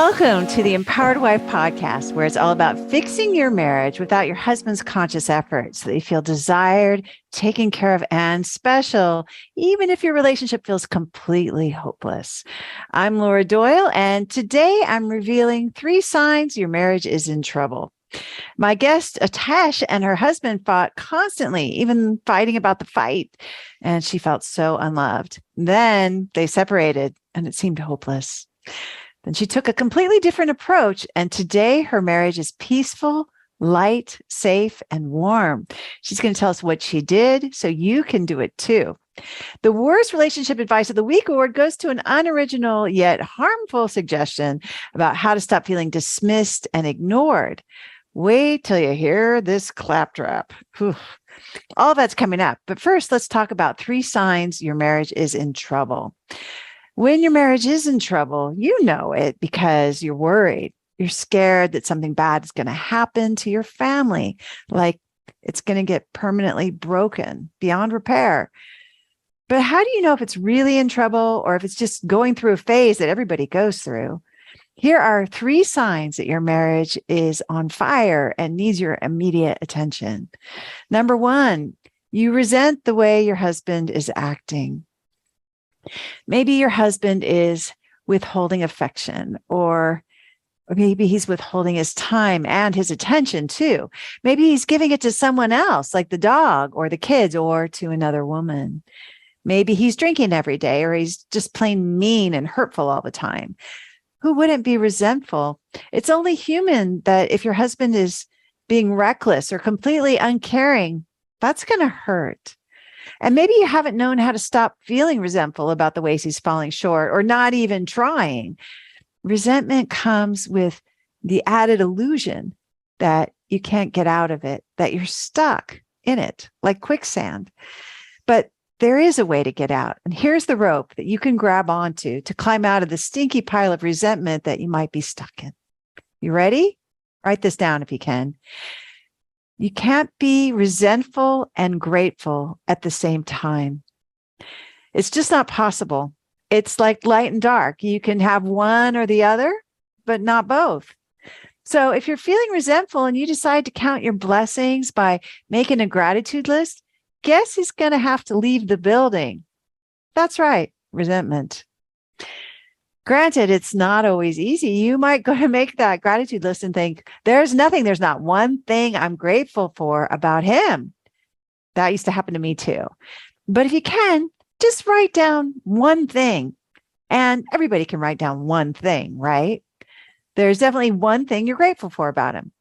Welcome to the Empowered Wife podcast, where it's all about fixing your marriage without your husband's conscious effort so that you feel desired, taken care of, and special, even if your relationship feels completely hopeless. I'm Laura Doyle, and today I'm revealing 3 signs your marriage is in trouble. My guest, Atash, and her husband fought constantly, even fighting about the fight, and she felt so unloved. Then they separated, and it seemed hopeless. Then she took a completely different approach, and today her marriage is peaceful, light, safe, and warm. She's going to tell us what she did so you can do it too. The Worst Relationship Advice of the Week award goes to an unoriginal yet harmful suggestion about how to stop feeling dismissed and ignored. Wait till you hear this claptrap. Whew. All that's coming up. But first, let's talk about 3 signs your marriage is in trouble. When your marriage is in trouble, you know it because you're worried. You're scared that something bad is going to happen to your family, like it's going to get permanently broken beyond repair. But how do you know if it's really in trouble or if it's just going through a phase that everybody goes through? Here are 3 signs that your marriage is on fire and needs your immediate attention. Number 1, you resent the way your husband is acting. Maybe your husband is withholding affection, or maybe he's withholding his time and his attention too. Maybe he's giving it to someone else, like the dog or the kids, or to another woman. Maybe he's drinking every day, or he's just plain mean and hurtful all the time. Who wouldn't be resentful? It's only human that if your husband is being reckless or completely uncaring, that's going to hurt. And maybe you haven't known how to stop feeling resentful about the ways he's falling short or not even trying. Resentment comes with the added illusion that you can't get out of it, that you're stuck in it like quicksand. But there is a way to get out. And here's the rope that you can grab onto to climb out of the stinky pile of resentment that you might be stuck in. You ready? Write this down if you can. You can't be resentful and grateful at the same time. It's just not possible. It's like light and dark. You can have one or the other, but not both. So if you're feeling resentful and you decide to count your blessings by making a gratitude list, guess who's going to have to leave the building? That's right, resentment. Granted, it's not always easy. You might go to make that gratitude list and think, there's not one thing I'm grateful for about him. That used to happen to me too. But if you can, just write down one thing. And everybody can write down one thing, right? There's definitely one thing you're grateful for about him.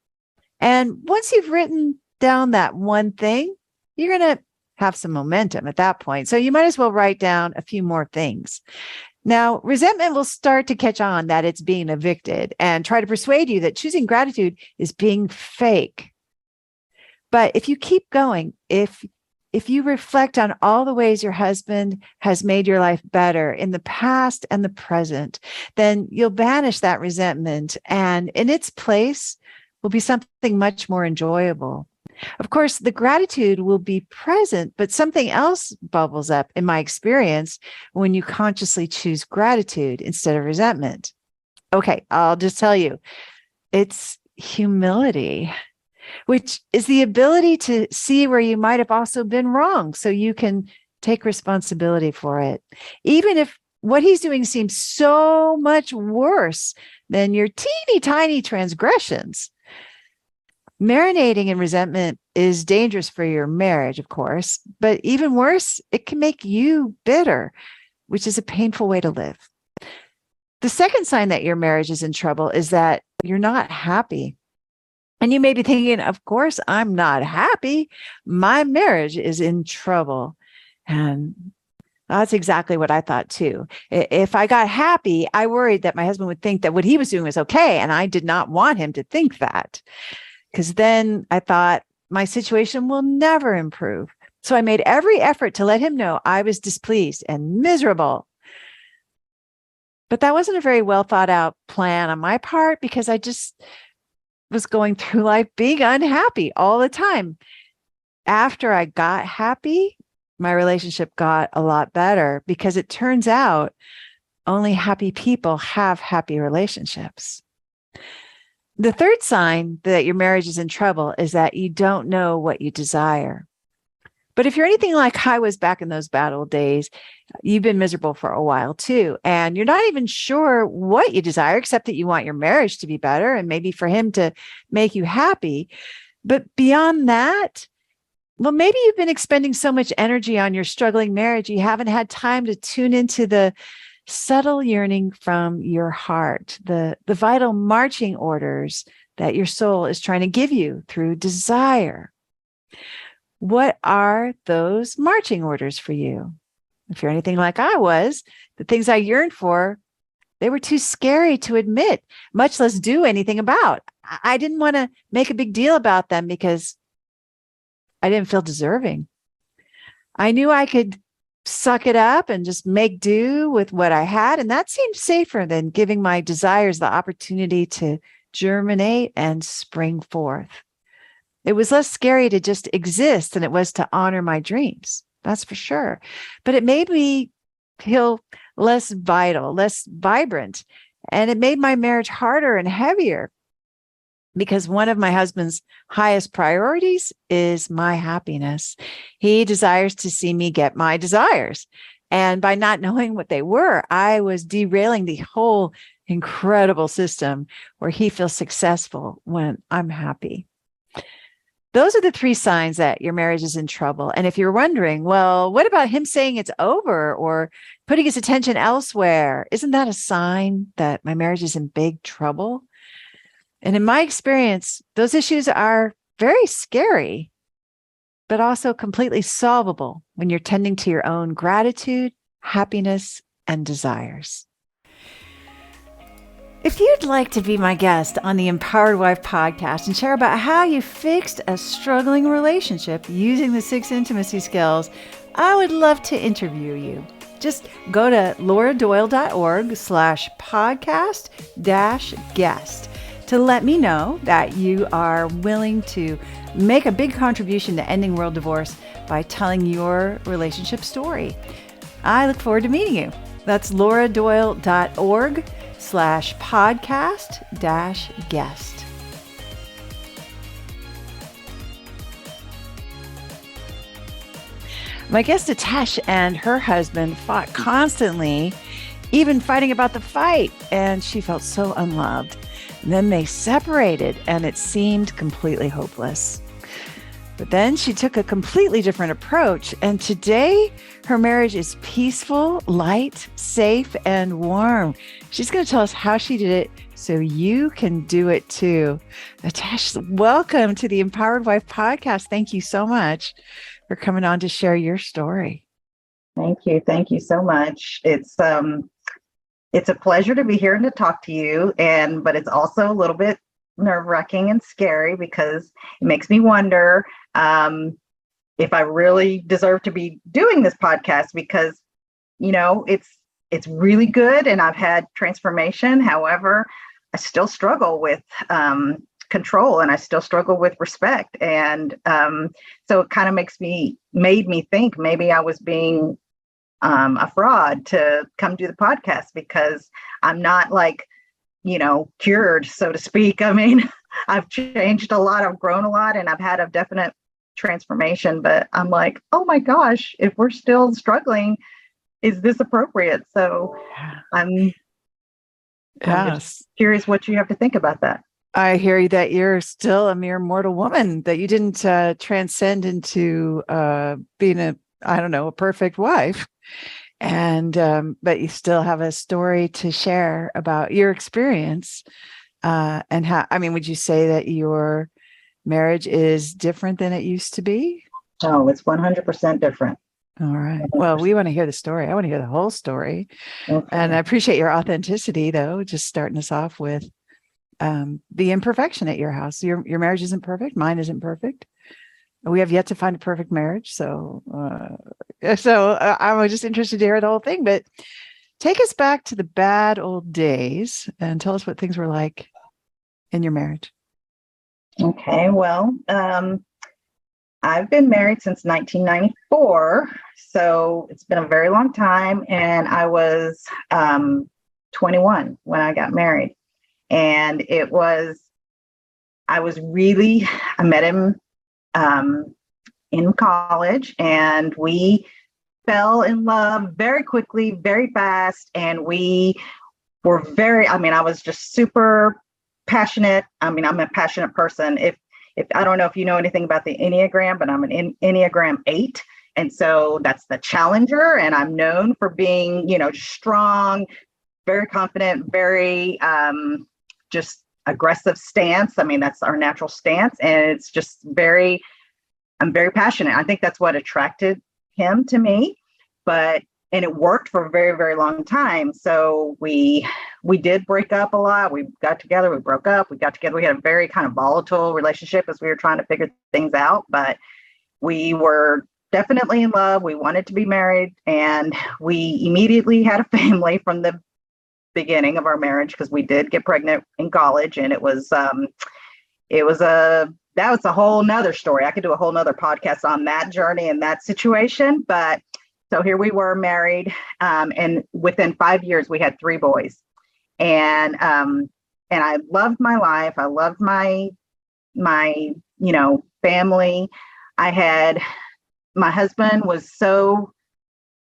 And once you've written down that one thing, you're going to have some momentum at that point. So you might as well write down a few more things. Now, resentment will start to catch on that it's being evicted and try to persuade you that choosing gratitude is being fake. But if you keep going, if you reflect on all the ways your husband has made your life better in the past and the present, then you'll banish that resentment, and in its place will be something much more enjoyable. Of course, the gratitude will be present, but something else bubbles up in my experience when you consciously choose gratitude instead of resentment. Okay, I'll just tell you, it's humility, which is the ability to see where you might have also been wrong so you can take responsibility for it. Even if what he's doing seems so much worse than your teeny tiny transgressions. Marinating in resentment is dangerous for your marriage, of course, but even worse, it can make you bitter, which is a painful way to live. The second sign that your marriage is in trouble is that you're not happy. And you may be thinking, of course, I'm not happy. My marriage is in trouble. And that's exactly what I thought too. If I got happy, I worried that my husband would think that what he was doing was okay. And I did not want him to think that. Because then I thought my situation will never improve. So I made every effort to let him know I was displeased and miserable. But that wasn't a very well thought out plan on my part because I just was going through life being unhappy all the time. After I got happy, my relationship got a lot better because it turns out Only happy people have happy relationships. The third sign that your marriage is in trouble is that you don't know what you desire. But if you're anything like I was back in those bad old days, you've been miserable for a while too. And you're not even sure what you desire, except that you want your marriage to be better and maybe for him to make you happy. But beyond that, well, maybe you've been expending so much energy on your struggling marriage, you haven't had time to tune into the subtle yearning from your heart, the vital marching orders that your soul is trying to give you through desire. What are those marching orders for you? If you're anything like I was, the things I yearned for, they were too scary to admit, much less do anything about. I didn't want to make a big deal about them because I didn't feel deserving. I knew I could suck it up and just make do with what I had. And that seemed safer than giving my desires the opportunity to germinate and spring forth. It was less scary to just exist than it was to honor my dreams. That's for sure. But it made me feel less vital, less vibrant. And it made my marriage harder and heavier because one of my husband's highest priorities is my happiness. He desires to see me get my desires. And by not knowing what they were, I was derailing the whole incredible system where he feels successful when I'm happy. Those are the three signs that your marriage is in trouble. And if you're wondering, well, what about him saying it's over or putting his attention elsewhere? Isn't that a sign that my marriage is in big trouble? And in my experience, those issues are very scary, but also completely solvable when you're tending to your own gratitude, happiness, and desires. If you'd like to be my guest on the Empowered Wife podcast and share about how you fixed a struggling relationship using the 6 intimacy skills, I would love to interview you. Just go to lauradoyle.org/podcast-guest to let me know that you are willing to make a big contribution to ending world divorce by telling your relationship story. I look forward to meeting you. That's lauradoyle.org/podcast-guest. My guest Atesh and her husband fought constantly, even fighting about the fight, and she felt so unloved. And then they separated, and it seemed completely hopeless. But then she took a completely different approach, and today her marriage is peaceful, light, safe, and warm. She's going to tell us how she did it so you can do it too. Atesh, welcome to the Empowered Wife podcast. Thank you so much for coming on to share your story. Thank you. Thank you so much. It's a pleasure to be here and to talk to you, but it's also a little bit nerve-wracking and scary because it makes me wonder if I really deserve to be doing this podcast because, it's really good and I've had transformation. However, I still struggle with control and I still struggle with respect. And so it kind of made me think maybe I was being a fraud to come do the podcast because I'm not cured, so to speak. I mean, I've changed a lot, I've grown a lot, and I've had a definite transformation, but I'm like, oh my gosh, if we're still struggling, is this appropriate? So I'm just curious what you have to think about that. I hear that you're still a mere mortal woman, that you didn't transcend into being a perfect wife. And, but you still have a story to share about your experience and how, would you say that your marriage is different than it used to be? Oh, it's 100% different. All right. 100%. Well, we want to hear the story. I want to hear the whole story. Okay. And I appreciate your authenticity, though, just starting us off with the imperfection at your house. Your marriage isn't perfect. Mine isn't perfect. We have yet to find a perfect marriage. So I'm just interested to hear the whole thing. But take us back to the bad old days and tell us what things were like in your marriage. Okay. Well, I've been married since 1994, so it's been a very long time. And I was 21 when I got married. And I met him in college, and we fell in love very quickly, very fast. And we were I was just super passionate. I'm a passionate person. If I don't know if you know anything about the Enneagram, but I'm an Enneagram 8. And so that's the challenger. And I'm known for being, strong, very confident, very just aggressive stance. That's our natural stance. And it's just I'm very passionate. I think that's what attracted him to me. And it worked for a very, very long time. So we did break up a lot. We got together, we broke up, we got together. We had a very kind of volatile relationship as we were trying to figure things out, but we were definitely in love. We wanted to be married, and we immediately had a family from the beginning of our marriage, because we did get pregnant in college. And that was a whole nother story. I could do a whole nother podcast on that journey and that situation. But so here we were married, and within 5 years we had 3 boys, and I loved my life. I loved my family. My husband was so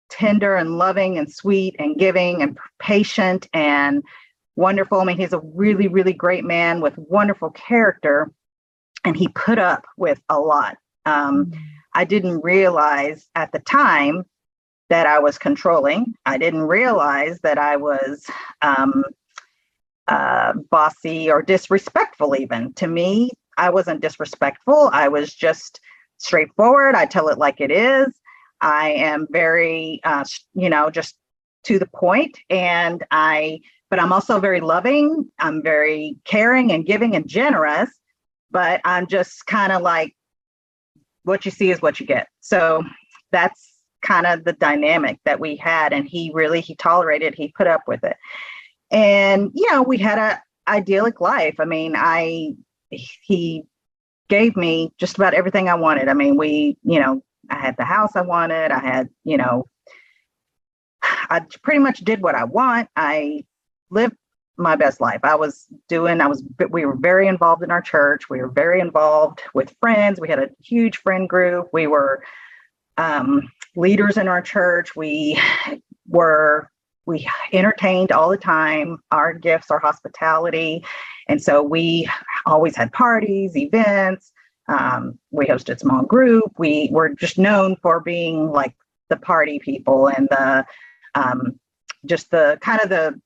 tender and loving and sweet and giving and patient and wonderful. He's a really, really great man with wonderful character, and he put up with a lot. I didn't realize at the time that I was controlling. I didn't realize that I was bossy or disrespectful. Even to me, I wasn't disrespectful. I was just straightforward. I tell it like it is. I am very, just to the point. But I'm also very loving. I'm very caring and giving and generous. But I'm just kind of like, what you see is what you get. So that's kind of the dynamic that we had. And he tolerated, he put up with it. And, we had a idyllic life. He gave me just about everything I wanted. I had the house I wanted. I had, I pretty much did what I want. I lived my best life. We were very involved in our church. We were very involved with friends. We had a huge friend group. We were leaders in our church. We entertained all the time. Our gifts, our hospitality. And so we always had parties, events. We hosted small group. We were just known for being like the party people and just the kind of the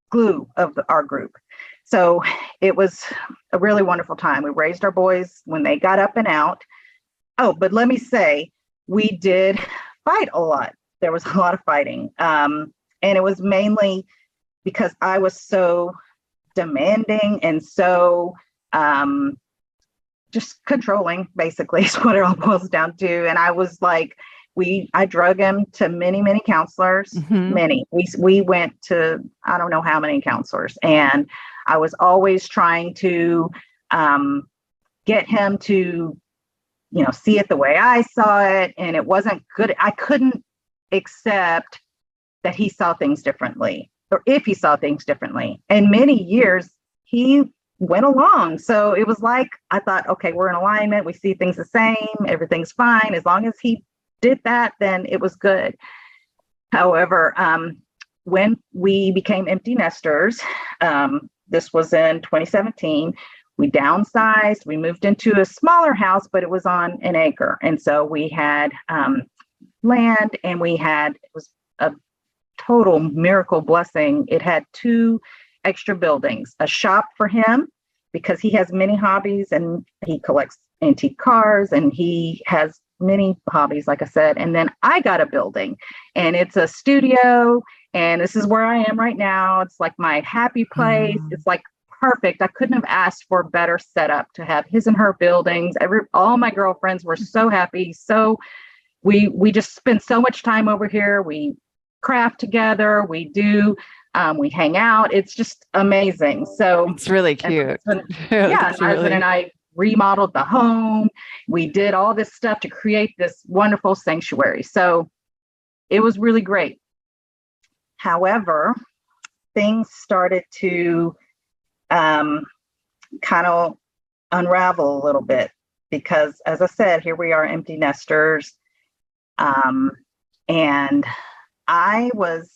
glue of our group. So it was a really wonderful time. We raised our boys when they got up and out. Oh, but let me say, we did fight a lot. There was a lot of fighting. And it was mainly because I was so demanding and so just controlling, basically, is what it all boils down to. And I was like, I drug him to many, many counselors, many. We went to, I don't know how many counselors. And I was always trying to get him to, see it the way I saw it. And it wasn't good. I couldn't accept that he saw things differently, or if he saw things differently. And many years he went along. So it was like, I thought, okay, we're in alignment. We see things the same. Everything's fine. As long as he did that, then it was good. However, when we became empty nesters, this was in 2017, we downsized. We moved into a smaller house, but it was on an acre. And so we had land, and it was a total miracle blessing. It had 2 extra buildings, a shop for him because he has many hobbies and he collects antique cars and he has many hobbies, like I said. And then I got a building, and it's a studio, and this is where I am right now. It's like my happy place. It's like perfect. I couldn't have asked for a better setup to have his and her buildings. All my girlfriends were so happy. So we just spend so much time over here. We craft together. We we hang out. It's just amazing. So it's really cute. Yeah, my husband and I remodeled the home. We did all this stuff to create this wonderful sanctuary. So it was really great. However, things started to kind of unravel a little bit because, as I said, here we are empty nesters. And I was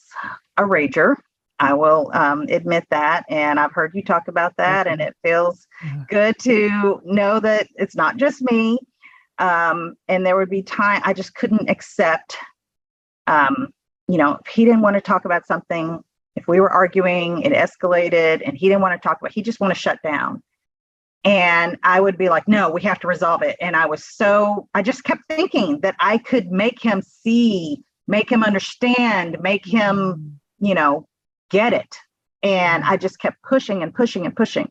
a rager. I will admit that. And I've heard you talk about that. And it feels good to know that it's not just me. And there would be time I just couldn't accept, if he didn't want to talk about something, if we were arguing, it escalated and he didn't want to talk about, he just want to shut down. And I would be like, no, we have to resolve it. And I just kept thinking that I could make him see, make him understand, make him, get it. And I just kept pushing and pushing and pushing.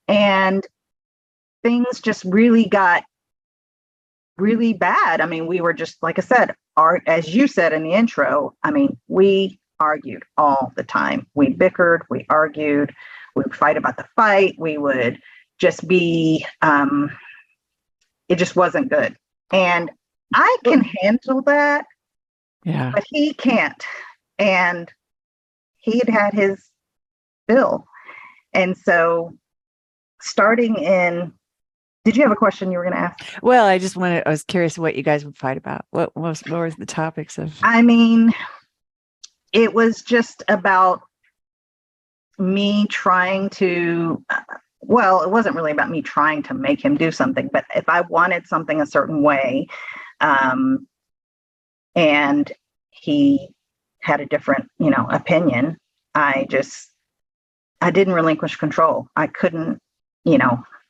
And things just really got really bad. I mean, we were just, like I said, as you said in the intro, I mean, we argued all the time. We bickered, we argued, we would fight about the fight. We would just be, it just wasn't good. And I can handle that, but he can't. And he had his fill. And so did you have a question you were going to ask? Well, I was curious what you guys would fight about. What were the topics of? I mean, it was just about me trying to, it wasn't really about me trying to make him do something, but if I wanted something a certain way, and he had a different, opinion, I didn't relinquish control. I couldn't,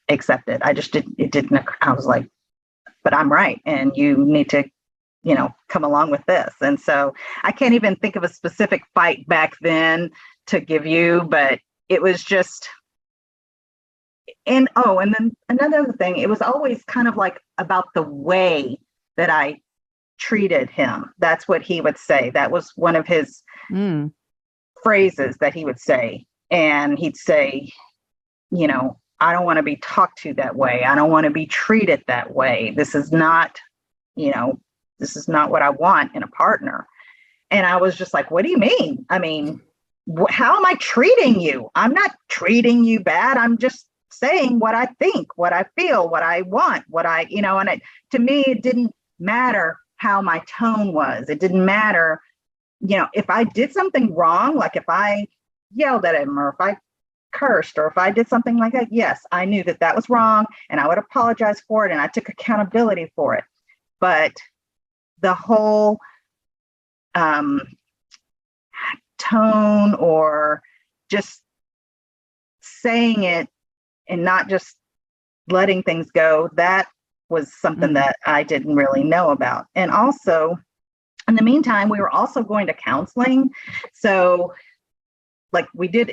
accept it. I just didn't, I was like, but I'm right. And you need to, come along with this. And so I can't even think of a specific fight back then to give you, but it was just, and then another thing, it was always kind of like about the way that I treated him. That's what he would say. That was one of his phrases that he would say. And he'd say, I don't want to be talked to that way. I don't want to be treated that way. This is not, this is not what I want in a partner. And I was just like, what do you mean? I mean, how am I treating you? I'm not treating you bad. I'm just saying what I think, what I feel, what I want, and to me, it didn't matter how my tone was. It didn't matter, if I did something wrong, like if I yelled at him or if I cursed or if I did something like that, yes, I knew that was wrong and I would apologize for it and I took accountability for it. But the whole tone or just saying it and not just letting things go, that was something that I didn't really know about. And also, in the meantime, we were also going to counseling. So like we did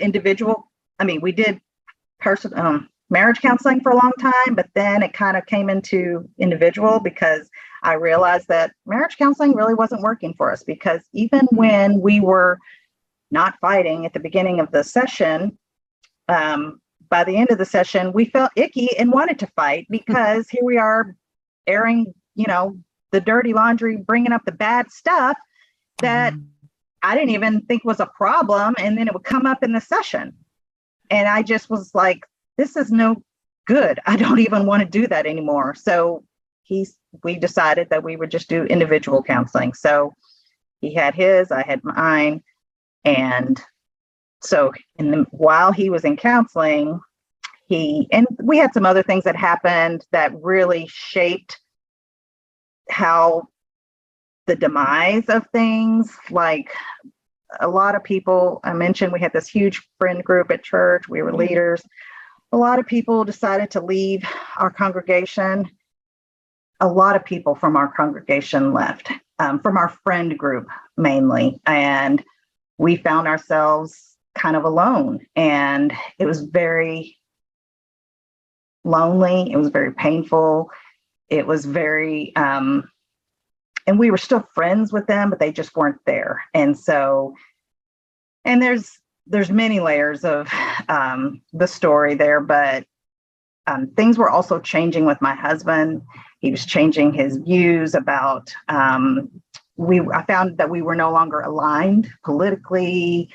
marriage counseling for a long time, but then it kind of came into individual because I realized that marriage counseling really wasn't working for us, because even when we were not fighting at the beginning of the session, by the end of the session, we felt icky and wanted to fight because here we are airing, the dirty laundry, bringing up the bad stuff that I didn't even think was a problem. And then it would come up in the session. And I just was like, this is no good. I don't even want to do that anymore. So we decided that we would just do individual counseling. So he had his, I had mine. And so while he was in counseling, and we had some other things that happened that really shaped how the demise of things, like a lot of people, I mentioned we had this huge friend group at church. We were leaders. A lot of people decided to leave our congregation. A lot of people from our congregation left, from our friend group mainly. And we found ourselves kind of alone. And it was very lonely. It was very painful. It was very, and we were still friends with them, but they just weren't there. And so, and there's many layers of the story there, but things were also changing with my husband. He was changing his views about, I found that we were no longer aligned politically.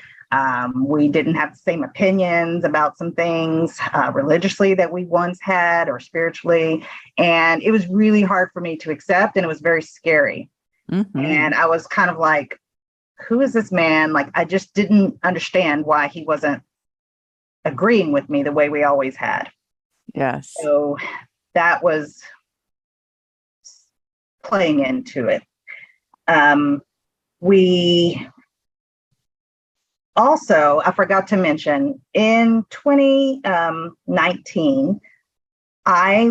We didn't have the same opinions about some things religiously that we once had, or spiritually. And it was really hard for me to accept. And it was very scary. Mm-hmm. And I was kind of like, who is this man? Like, I just didn't understand why he wasn't agreeing with me the way we always had. Yes. So that was playing into it. We also, I forgot to mention, in 2019, I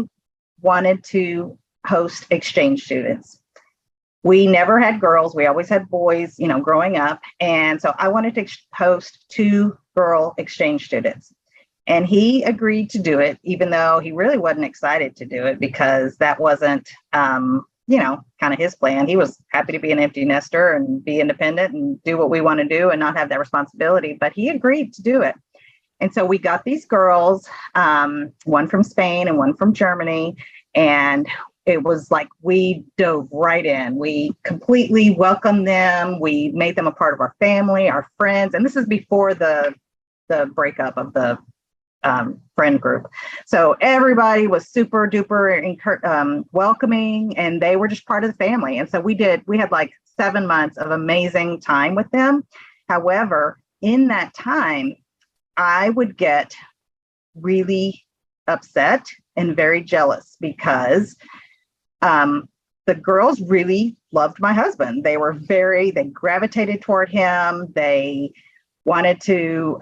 wanted to host exchange students. We never had girls. We always had boys, growing up. And so I wanted to host 2 girl exchange students. And he agreed to do it, even though he really wasn't excited to do it, because that wasn't, kind of his plan. He was happy to be an empty nester and be independent and do what we want to do and not have that responsibility. But he agreed to do it. And so we got these girls, one from Spain and one from Germany. And it was like we dove right in. We completely welcomed them. We made them a part of our family, our friends. And this is before the breakup of the friend group. So everybody was super duper welcoming, and they were just part of the family. And so we had like 7 months of amazing time with them. However, in that time, I would get really upset and very jealous because the girls really loved my husband. They gravitated toward him. They wanted to,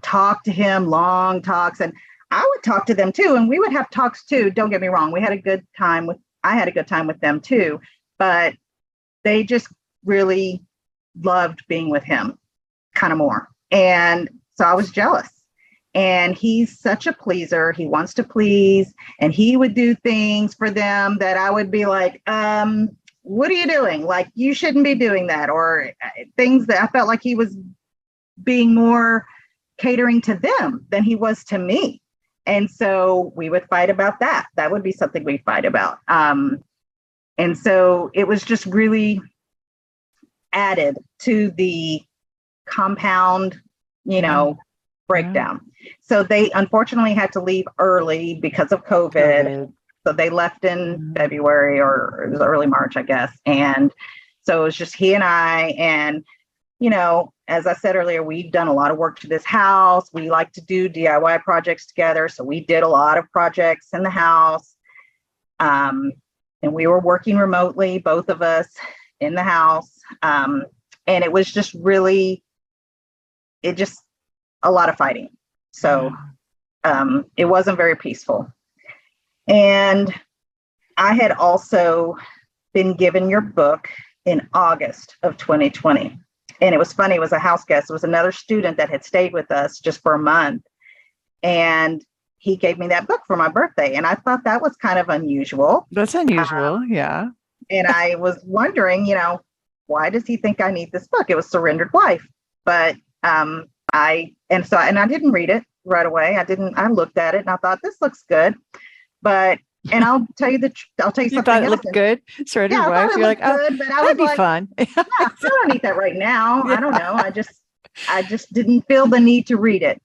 talk to him, long talks. And I would talk to them too. And we would have talks too. Don't get me wrong. I had a good time with them too, but they just really loved being with him kind of more. And so I was jealous. And he's such a pleaser. He wants to please, and he would do things for them that I would be like, what are you doing? Like, you shouldn't be doing that. Or things that I felt like he was being more catering to them than he was to me. And so we would fight about that. That would be something we fight about. And so it was just really added to the compound, breakdown. So they unfortunately had to leave early because of COVID. So they left in February, or it was early March, I guess. And so it was just he and I. And, as I said earlier, we've done a lot of work to this house. We like to do DIY projects together. So we did a lot of projects in the house. And we were working remotely, both of us in the house. And it was just really, a lot of fighting. So it wasn't very peaceful. And I had also been given your book in August of 2020. And it was funny, it was a house guest. It was another student that had stayed with us just for a month. And he gave me that book for my birthday. And I thought that was kind of unusual. That's unusual, yeah. And I was wondering, why does he think I need this book? It was Surrendered Wife. But I didn't read it right away. I looked at it and I thought, this looks good. And I'll tell you something. You thought it looked good? Surrendered Wife. You're like, good, but that'd be fun. I don't need that right now. Yeah. I don't know. I just didn't feel the need to read it.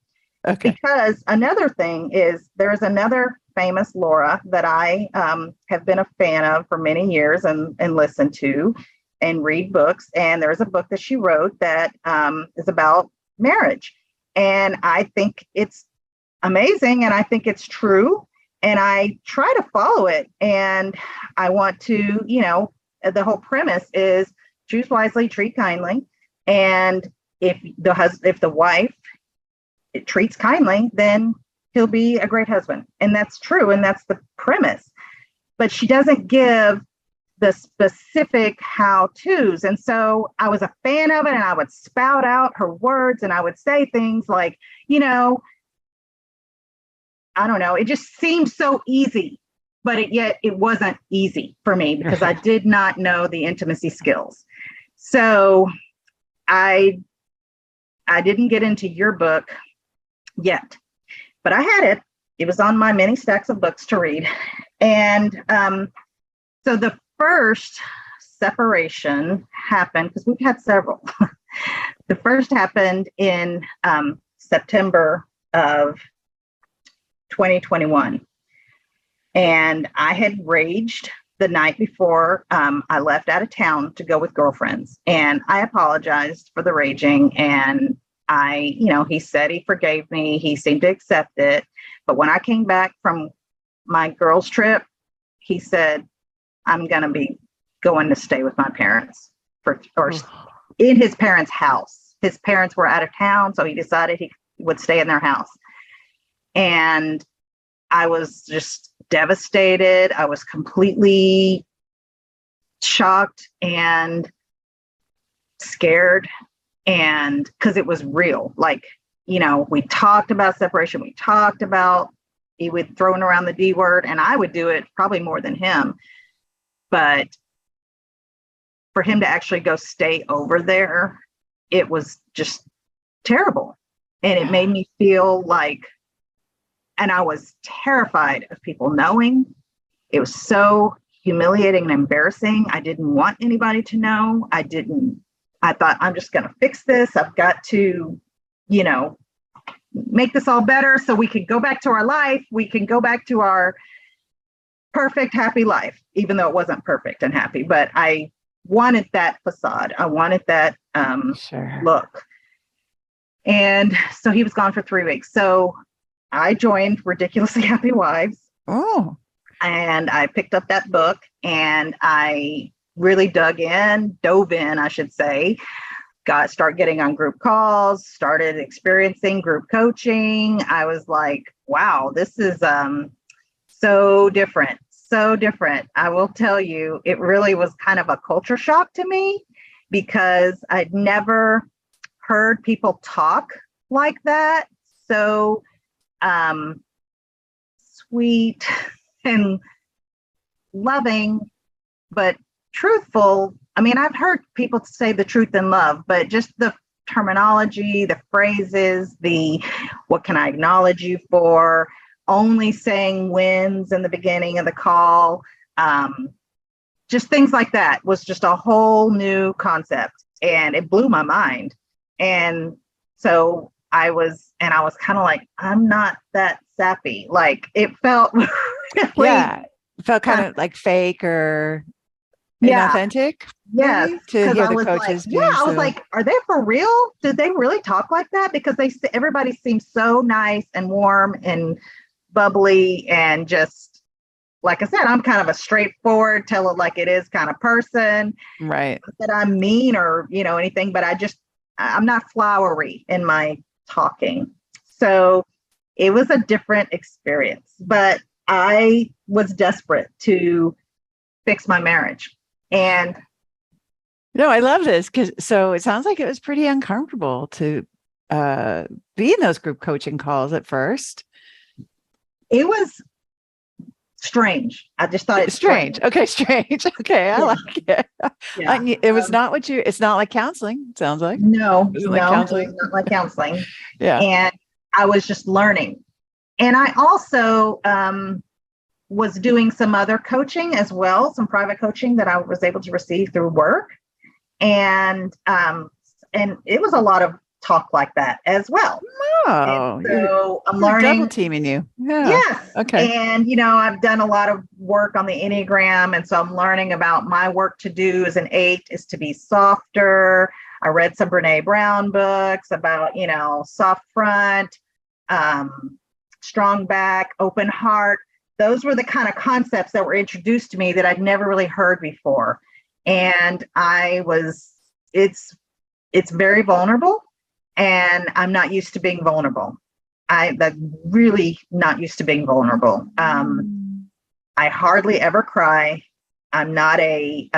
Okay. Because another thing is, there's another famous Laura that I have been a fan of for many years and listened to and read books. And there's a book that she wrote that is about marriage. And I think it's amazing. And I think it's true. And I try to follow it. And I want to, the whole premise is choose wisely, treat kindly. And if the wife treats kindly, then he'll be a great husband. And that's true. And that's the premise. But she doesn't give the specific how-tos. And so I was a fan of it, and I would spout out her words, and I would say things like, I don't know, it just seemed so easy, but yet it wasn't easy for me because I did not know the intimacy skills. So I didn't get into your book yet, but I had it. it was on my many stacks of books to read. And so the first separation happened, because we've had several. The first happened in September of 2021. And I had raged the night before I left out of town to go with girlfriends. And I apologized for the raging. And he said he forgave me. He seemed to accept it. But when I came back from my girls' trip, he said, I'm going to be going to stay with my parents or in his parents' house. His parents were out of town, so he decided he would stay in their house. And I was just devastated. I was completely shocked and scared, and because it was real. Like, we talked about separation. We talked about, he would throw around the D word, and I would do it probably more than him. But for him to actually go stay over there, it was just terrible. And it made me feel like, and I was terrified of people knowing. It was so humiliating and embarrassing. I didn't want anybody to know. I thought, I'm just going to fix this. I've got to, make this all better so we can go back to our life. We can go back to our perfect, happy life, even though it wasn't perfect and happy. But I wanted that facade. I wanted that look. And so he was gone for 3 weeks. So I joined Ridiculously Happy Wives. Oh. And I picked up that book, and I really dove in, I should say. Start getting on group calls, started experiencing group coaching. I was like, wow, this is so different. So different. I will tell you, it really was kind of a culture shock to me, because I'd never heard people talk like that. So sweet and loving, but truthful. I mean, I've heard people say the truth in love, but just the terminology, the phrases, what can I acknowledge you for, only saying wins in the beginning of the call, just things like that was just a whole new concept, and it blew my mind. And so I was kind of like, I'm not that sappy. Like, it felt really, it felt kind of like fake or inauthentic. Yes, to hear the coaches. I was like, are they for real? Did they really talk like that? Because everybody seems so nice and warm and bubbly, and just, like I said, I'm kind of a straightforward, tell it like it is kind of person. Right. Not that I'm mean or anything, but I'm not flowery in my talking. So it was a different experience, but I was desperate to fix my marriage. And no, I love this, so it sounds like it was pretty uncomfortable to be in those group coaching calls at first. It was strange. I just thought it's strange. Okay, strange. Okay, I like it. Yeah. It was not it's not like counseling, it sounds like. No, like counseling. It's not like counseling. Yeah. And I was just learning. And I also was doing some other coaching as well, some private coaching that I was able to receive through work. And it was a lot of talk like that as well. Oh, and so I'm learning. Double teaming you. Yeah. Yes. Okay. And, I've done a lot of work on the Enneagram. And so I'm learning about my work to do as an 8 is to be softer. I read some Brene Brown books about, soft front, strong back, open heart. Those were the kind of concepts that were introduced to me that I'd never really heard before. And it's very vulnerable, and I'm not used to being vulnerable. I'm really not used to being vulnerable. I hardly ever cry. I'm not I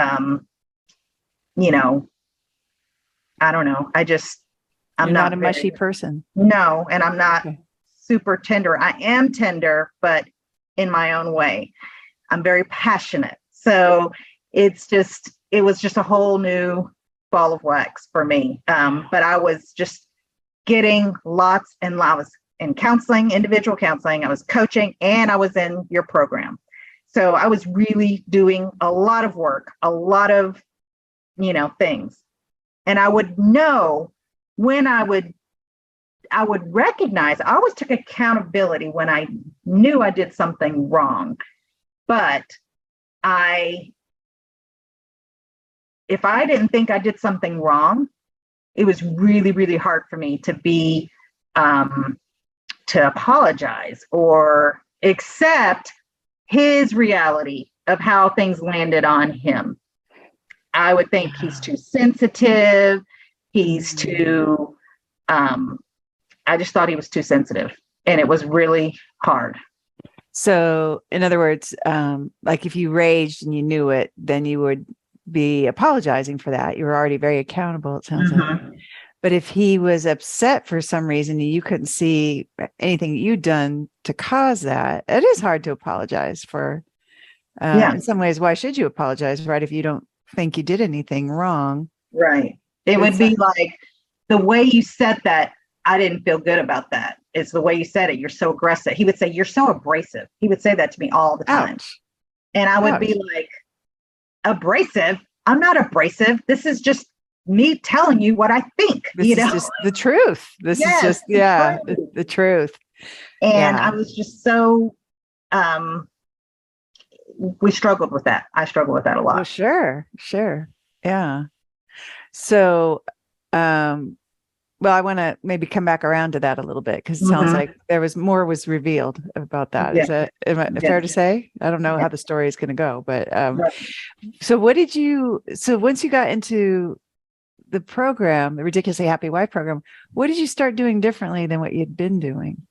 don't know. I'm not a mushy person. No, and I'm not super tender. I am tender, but in my own way. I'm very passionate. So it was just a whole new ball of wax for me. But I was just getting lots and I was in counseling, individual counseling, I was coaching, and I was in your program. So I was really doing a lot of work, a lot of, things. And I would know when I would recognize, I always took accountability when I knew I did something wrong. But if I didn't think I did something wrong, it was really, really hard for me to apologize or accept his reality of how things landed on him. I would think he's too sensitive. He's too, I just thought he was too sensitive, and it was really hard. So in other words, like if you raged and you knew it, then you would be apologizing for that. You were already very accountable, it sounds like. But if he was upset for some reason, you couldn't see anything you'd done to cause that, it is hard to apologize for. In some ways, why should you apologize, right? If you don't think you did anything wrong. Right. It would be like the way you said that, I didn't feel good about that. It's the way you said it. You're so aggressive. He would say, you're so abrasive. He would say that to me all the time. Ouch. And I would be like, abrasive? I'm not abrasive. This is just me telling you what I think. This is just the truth. This is just, the truth. And I was just so, we struggled with that. I struggled with that a lot. Well, sure. Yeah. So, well, I want to maybe come back around to that a little bit, because it sounds like there was more was revealed about that. Is that fair to say? I don't know how the story is going to go, but so once you got into the program, the Ridiculously Happy Wife program, what did you start doing differently than what you'd been doing?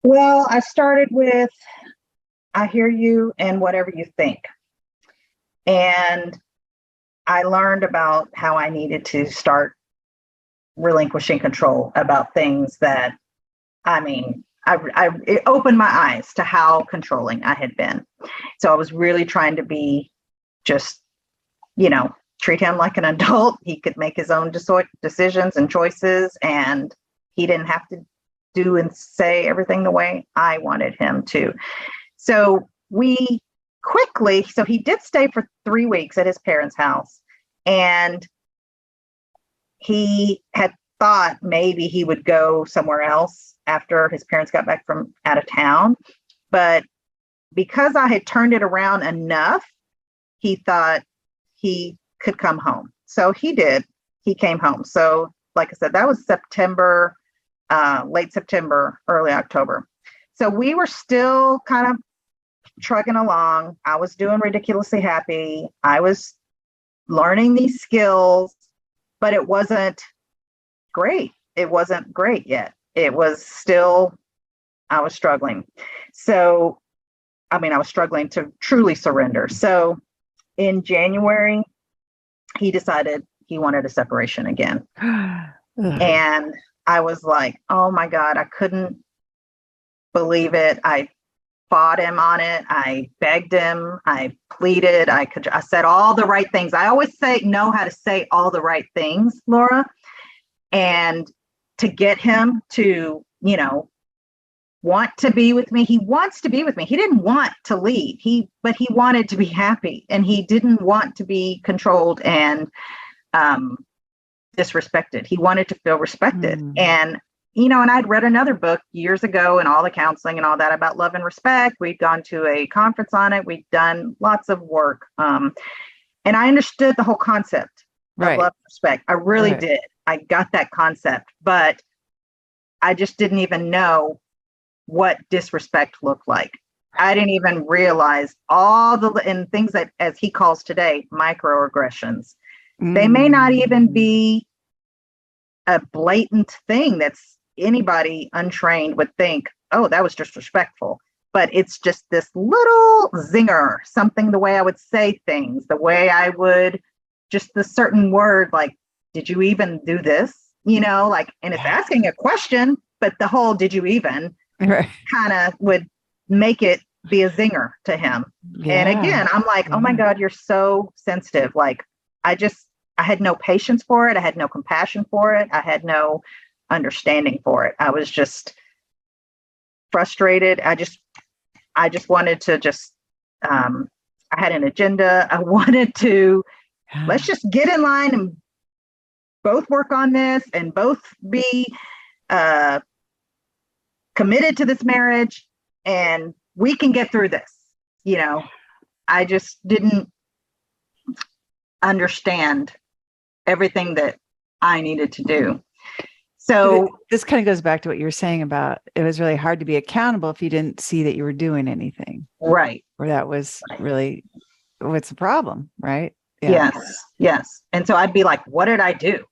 Well, I started with, I hear you and whatever you think. And I learned about how I needed to start relinquishing control about things that, it opened my eyes to how controlling I had been. So I was really trying to be just, treat him like an adult. He could make his own decisions and choices, and he didn't have to do and say everything the way I wanted him to. So he did stay for 3 weeks at his parents' house, and he had thought maybe he would go somewhere else after his parents got back from out of town. But because I had turned it around enough, he thought he could come home. So he did. He came home. So like I said, that was September, late September, early October. So we were still kind of trucking along. I was doing Ridiculously Happy. I was learning these skills, but it wasn't great. It wasn't great yet. It was still, I was struggling. So, I was struggling to truly surrender. So in January, he decided he wanted a separation again. And I was like, oh my God, I couldn't believe it. I fought him on it. I begged him. I pleaded. I said all the right things. I always know how to say all the right things, Laura. And to get him to, want to be with me. He wants to be with me. He didn't want to leave. But he wanted to be happy, and he didn't want to be controlled and disrespected. He wanted to feel respected. And and I'd read another book years ago and all the counseling and all that about love and respect. We'd gone to a conference on it. We'd done lots of work. And I understood the whole concept of love and respect. I really did. I got that concept, but I just didn't even know what disrespect looked like. I didn't even realize all the things that, as he calls today, microaggressions. They may not even be a blatant thing that's anybody untrained would think, oh, that was disrespectful. But it's just this little zinger, something, the way I would say things, the way I would, just the certain word, like, did you even do this? And it's asking a question, but the whole did you even kind of would make it be a zinger to him. And again, I'm like, oh my God, you're so sensitive. Like, I had no patience for it. I had no compassion for it. I had no understanding for it. I was just frustrated. I just wanted to I had an agenda. I wanted to, let's just get in line and both work on this and both be committed to this marriage, and we can get through this. I just didn't understand everything that I needed to do. So this kind of goes back to what you were saying about it was really hard to be accountable if you didn't see that you were doing anything. Right. Or that was really what's the problem, right? Yeah. Yes. And so I'd be like, what did I do?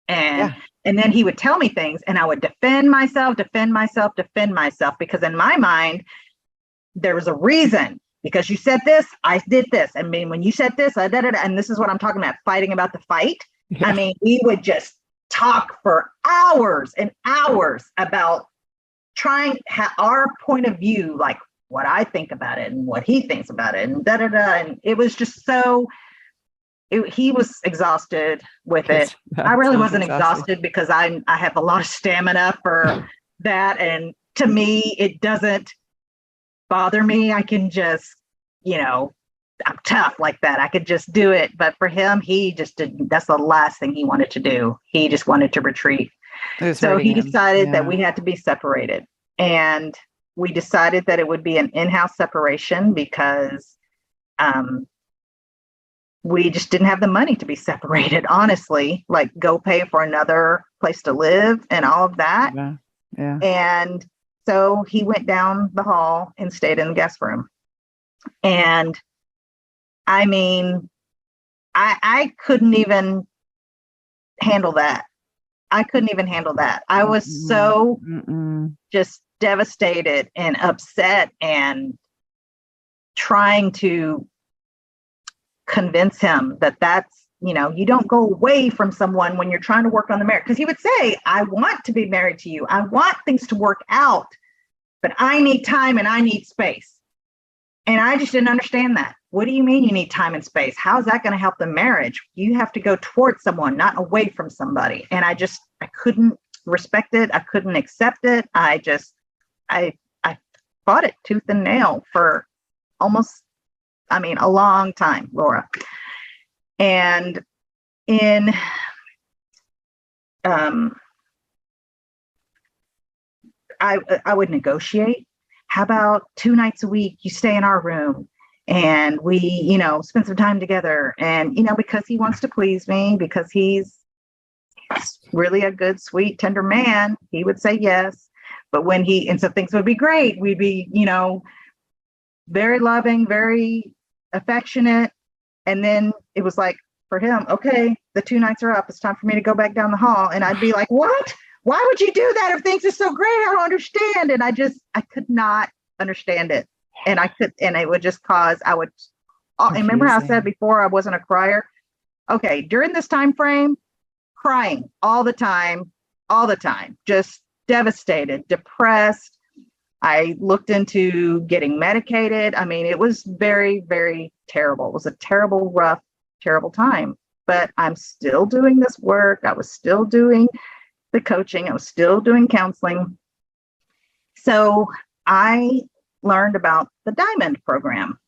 And then he would tell me things and I would defend myself, because in my mind, there was a reason. Because you said this, I did this. I mean, when you said this, I did it. And this is what I'm talking about, fighting about the fight. Yeah. I mean, we would just talk for hours and hours about trying our point of view, like what I think about it and what he thinks about it and And it was just he was exhausted with it. I really wasn't exhausted because I have a lot of stamina for that. And to me, it doesn't bother me. I can just, I'm tough like that. I could just do it. But for him, he just didn't. That's the last thing he wanted to do. He just wanted to retreat. So he decided that we had to be separated. And we decided that it would be an in-house separation because we just didn't have the money to be separated, honestly, like go pay for another place to live and all of that. Yeah. And so he went down the hall and stayed in the guest room. And I mean, I couldn't even handle that. I was so just devastated and upset and trying to convince him that that's, you don't go away from someone when you're trying to work on the marriage. Because he would say, I want to be married to you. I want things to work out, but I need time and I need space. And I just didn't understand that. What do you mean you need time and space? How is that going to help the marriage? You have to go towards someone, not away from somebody. And I couldn't respect it. I couldn't accept it. I fought it tooth and nail for a long time, Laura. And I would negotiate. How about 2 nights a week you stay in our room and we, spend some time together? And, because he wants to please me, because he's really a good, sweet, tender man, he would say yes. But so things would be great. We'd be, very loving, very affectionate. And then it was like for him, okay, the 2 nights are up. It's time for me to go back down the hall. And I'd be like, what? Why would you do that if things are so great? I don't understand. And I could not understand it. And it would just cause, remember how I said before, I wasn't a crier. Okay. During this time frame, crying all the time, just devastated, depressed. I looked into getting medicated. I mean, it was very, very terrible. It was a terrible, rough, terrible time, but I'm still doing this work. I was still doing the coaching. I was still doing counseling. So I learned about the Diamond program,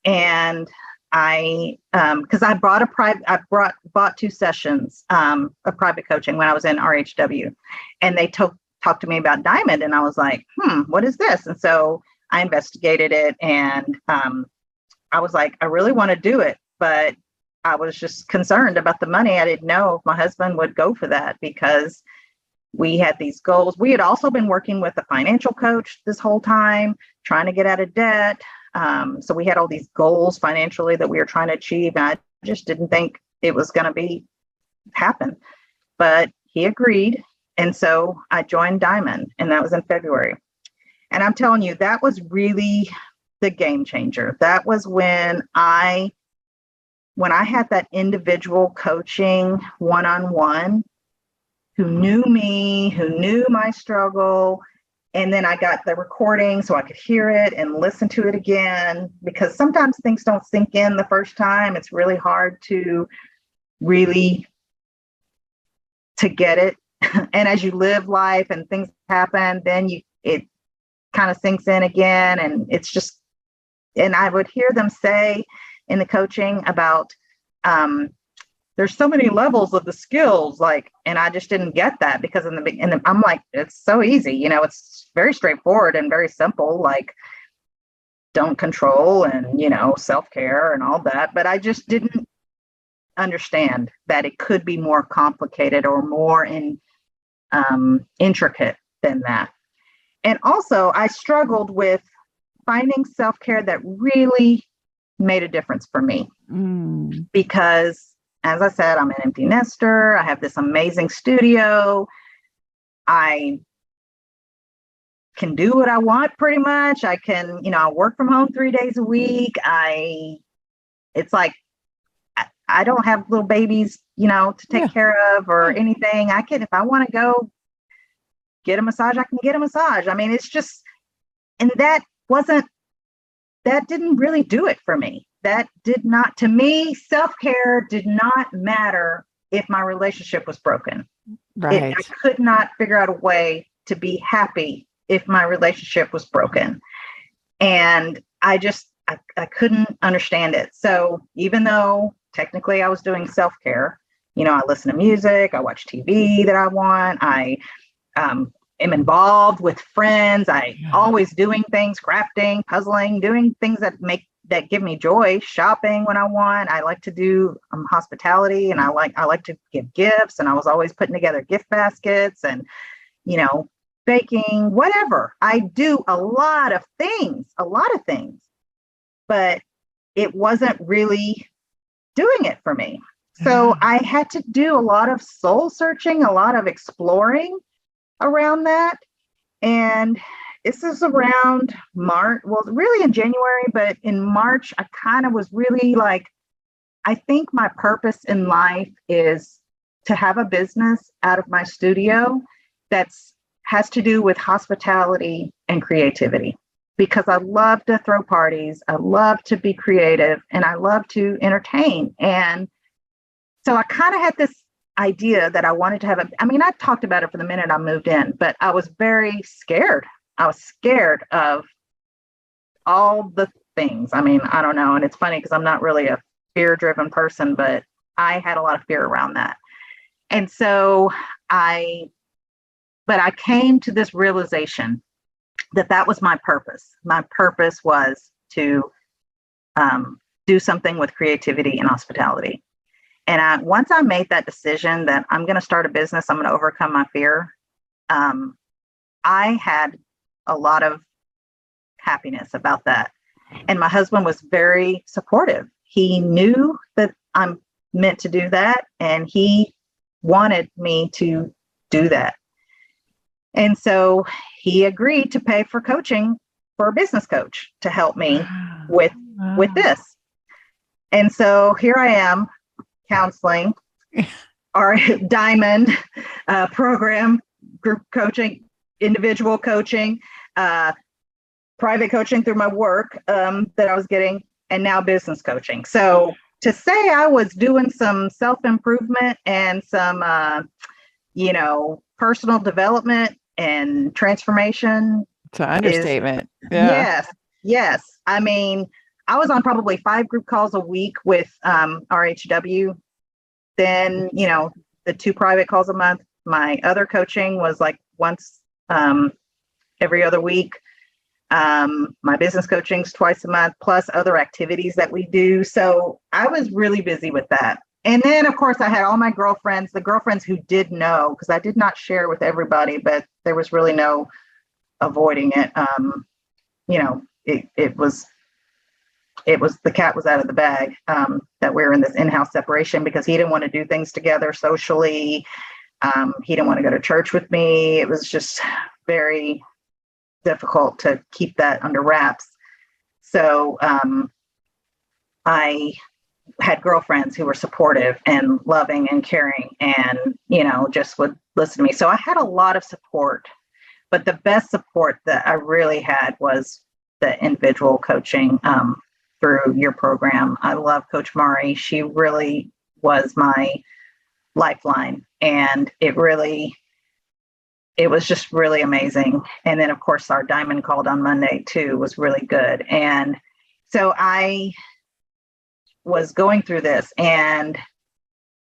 and because I bought 2 sessions of private coaching when I was in RHW, and they talked to me about Diamond, and I was like, what is this? And so I investigated it, and I was like, I really want to do it, but I was just concerned about the money. I didn't know if my husband would go for that because we had these goals. We had also been working with a financial coach this whole time, trying to get out of debt. So we had all these goals financially that we were trying to achieve. And I just didn't think it was going to happen, but he agreed. And so I joined Diamond, and that was in February. And I'm telling you, that was really the game changer. That was when I had that individual coaching one-on-one, who knew me, who knew my struggle. And then I got the recording so I could hear it and listen to it again, because sometimes things don't sink in the first time. It's really hard to get it. And as you live life and things happen, then kind of sinks in again. And it's just, and I would hear them say in the coaching about, there's so many levels of the skills, like, and I just didn't get that because in the beginning, I'm like, it's so easy, you know, it's very straightforward and very simple, like don't control and, you know, self-care and all that. But I just didn't understand that it could be more complicated or more intricate than that. And also I struggled with finding self-care that really made a difference for me because, as I said, I'm an empty nester. I have this amazing studio. I can do what I want pretty much. I can, you know, I work from home 3 days a week. It's like, I don't have little babies, you know, to take care of or anything. I can, if I want to go get a massage, I can get a massage. I mean, it's just, and that didn't really do it for me. That did not, to me, self-care did not matter if my relationship was broken. Right. I could not figure out a way to be happy if my relationship was broken. And I couldn't understand it. So even though technically I was doing self-care, you know, I listen to music, I watch TV that I want, I am involved with friends, I always doing things, crafting, puzzling, doing things that give me joy, shopping when I want. I like to do hospitality, and I like to give gifts, and I was always putting together gift baskets and, you know, baking, whatever. I do a lot of things, but it wasn't really doing it for me. So I had to do a lot of soul searching, a lot of exploring around that. And this is around March, well, really in January, but in March, I kind of was really like, I think my purpose in life is to have a business out of my studio has to do with hospitality and creativity, because I love to throw parties, I love to be creative, and I love to entertain. And so I kind of had this idea that I wanted to have I talked about it for the minute I moved in, but I was very scared. I was scared of all the things. I mean, I don't know. And it's funny because I'm not really a fear-driven person, but I had a lot of fear around that. And so I came to this realization that was my purpose. My purpose was to do something with creativity and hospitality. And once I made that decision that I'm going to start a business, I'm going to overcome my fear, I had a lot of happiness about that. And my husband was very supportive. He knew that I'm meant to do that, and he wanted me to do that. And so he agreed to pay for coaching for a business coach to help me with this. And so here I am counseling our diamond program, group coaching, individual coaching, private coaching through my work that I was getting, and now business coaching. So to say I was doing some self-improvement and some, personal development and transformation. It's an understatement. Yes. I mean, I was on probably 5 group calls a week with RHW. Then, the 2 private calls a month. My other coaching was like once every other week. My business coaching's twice a month, plus other activities that we do. So I was really busy with that. And then, of course, I had all my girlfriends, the girlfriends who did know, because I did not share with everybody, but there was really no avoiding it. It was the cat was out of the bag, that we were in this in-house separation because he didn't want to do things together socially. He didn't want to go to church with me. It was just very difficult to keep that under wraps. So I had girlfriends who were supportive and loving and caring and, just would listen to me. So I had a lot of support, but the best support that I really had was the individual coaching through your program. I love Coach Mari. She really was my lifeline. And it it was just really amazing. And then of course our diamond called on Monday too was really good. And so I was going through this, and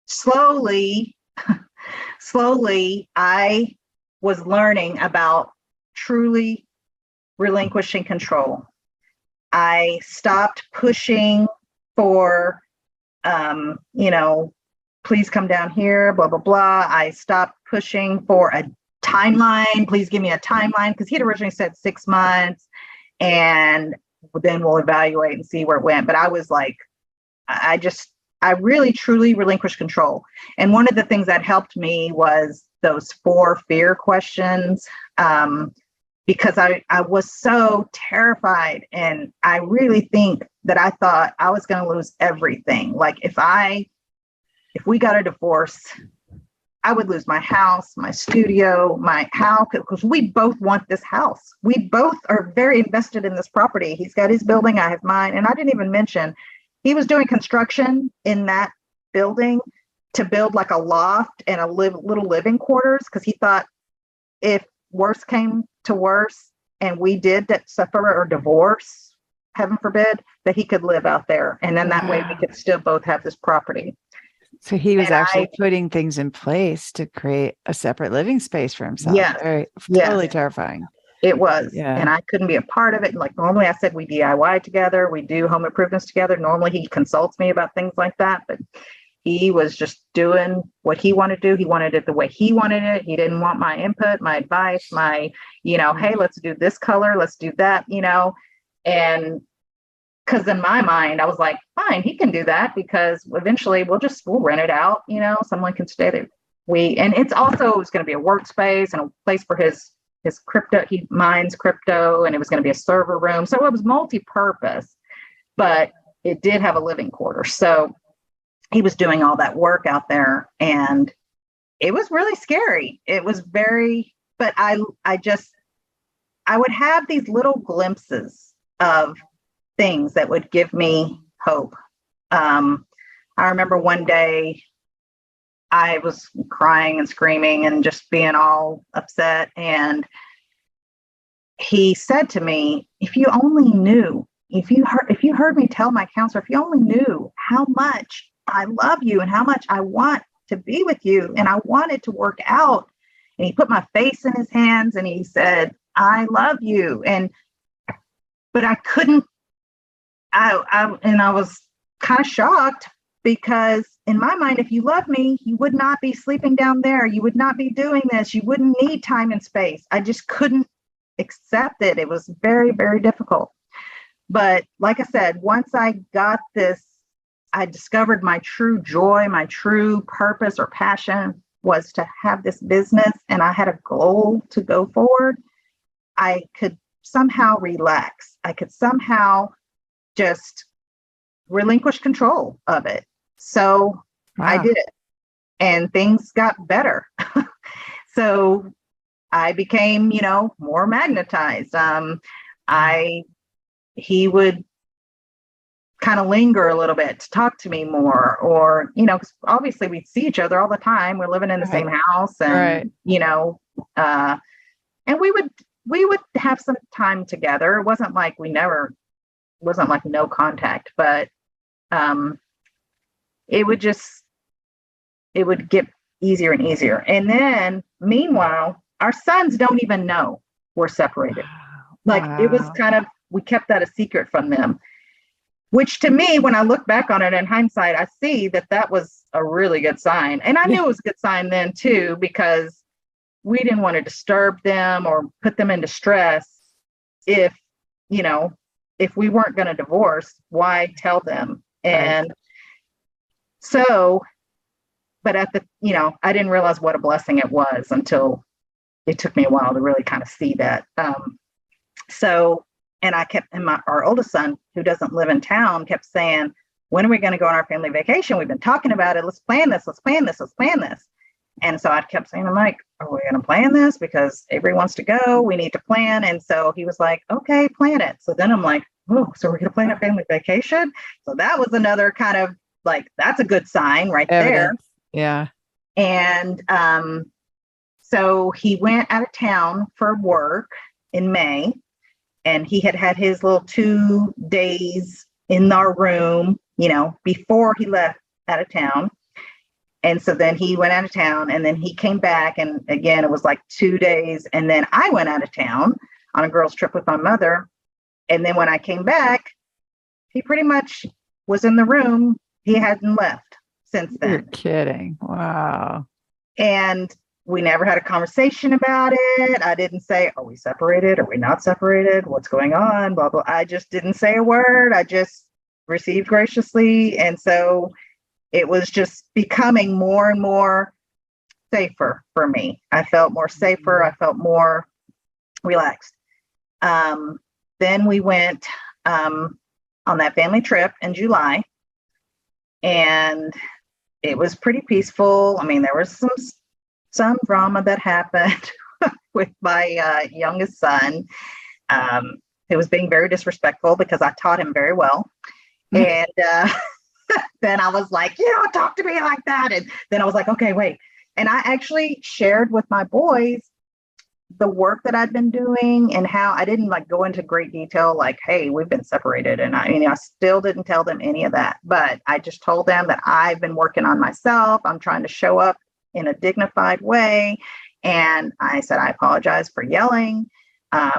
slowly I was learning about truly relinquishing control. I stopped pushing for, please come down here, blah, blah, blah. I stopped pushing for a timeline. Please give me a timeline, because he had originally said 6 months, and then we'll evaluate and see where it went. But I was like, I really truly relinquished control. And one of the things that helped me was those 4 fear questions, because I was so terrified. And I really think that I thought I was going to lose everything. Like if we got a divorce, I would lose my house, my studio, my house, because we both want this house. We both are very invested in this property. He's got his building, I have mine. And I didn't even mention, he was doing construction in that building to build like a loft and a little living quarters, because he thought if worse came to worse and we did suffer or divorce, heaven forbid, that he could live out there. And then that way we could still both have this property. So he was actually putting things in place to create a separate living space for himself. Yes. Totally terrifying. It was. Yeah. And I couldn't be a part of it. Like normally I said, we DIY together, we do home improvements together. Normally he consults me about things like that, but he was just doing what he wanted to do. He wanted it the way he wanted it. He didn't want my input, my advice, my, hey, let's do this color, let's do that, and because in my mind, I was like, fine, he can do that, because eventually we'll rent it out, someone can stay there. And it's also, it's going to be a workspace and a place for his crypto. He mines crypto, and it was going to be a server room. So it was multi-purpose, but it did have a living quarter. So he was doing all that work out there, and it was really scary. It was but I would have these little glimpses of things that would give me hope. I remember one day I was crying and screaming and just being all upset. And he said to me, if you only knew, if you heard me tell my counselor, if you only knew how much I love you and how much I want to be with you and I want it to work out. And he put my face in his hands and he said, I love you. But I couldn't, I was kind of shocked, because in my mind, if you love me, you would not be sleeping down there. You would not be doing this. You wouldn't need time and space. I just couldn't accept it. It was very, very difficult. But like I said, once I got this, I discovered my true joy, my true purpose or passion was to have this business, and I had a goal to go forward. I could somehow relax. I could somehow just relinquish control of it. So wow. I did it, and things got better. So I became, more magnetized. He would kind of linger a little bit to talk to me more, or, 'cause obviously we'd see each other all the time. We're living in the same house, and, and we would have some time together. It wasn't like no contact, but it would get easier and easier. And then meanwhile, our sons don't even know we're separated. Like It was we kept that a secret from them, which to me, when I look back on it in hindsight, I see that was a really good sign. And I knew it was a good sign then too, because we didn't want to disturb them or put them into stress. If we weren't going to divorce, why tell them? And so, but I didn't realize what a blessing it was until it took me a while to really kind of see that. And our oldest son, who doesn't live in town, kept saying, when are we going to go on our family vacation? We've been talking about it. Let's plan this. Let's plan this. Let's plan this. And so I kept saying, I'm like, are we going to plan this? Because Avery wants to go. We need to plan. And so he was like, okay, plan it. So then I'm like, oh, so we're going to plan our family vacation. So that was another kind of like, that's a good sign right there. Yeah. And so he went out of town for work in May, and he had had his little 2 days in our room, before he left out of town. And so then he went out of town, and then he came back, and again, it was like 2 days. And then I went out of town on a girls' trip with my mother. And then when I came back, he pretty much was in the room. He hadn't left since then. You're kidding. Wow. And we never had a conversation about it. I didn't say, are we separated? Are we not separated? What's going on? Blah, blah. I just didn't say a word. I just received graciously. And so it was just becoming more and more safer for me. I felt more safer. I felt more relaxed. Then we went on that family trip in July, and it was pretty peaceful. I mean, there was some drama that happened with my youngest son. It was being very disrespectful because I taught him very well. And then I was like, you don't talk to me like that. And then I was like, okay, wait. And I actually shared with my boys the work that I'd been doing and how I didn't go into great detail, like, hey, we've been separated. And I still didn't tell them any of that, but I just told them that I've been working on myself. I'm trying to show up in a dignified way. And I said, I apologize for yelling,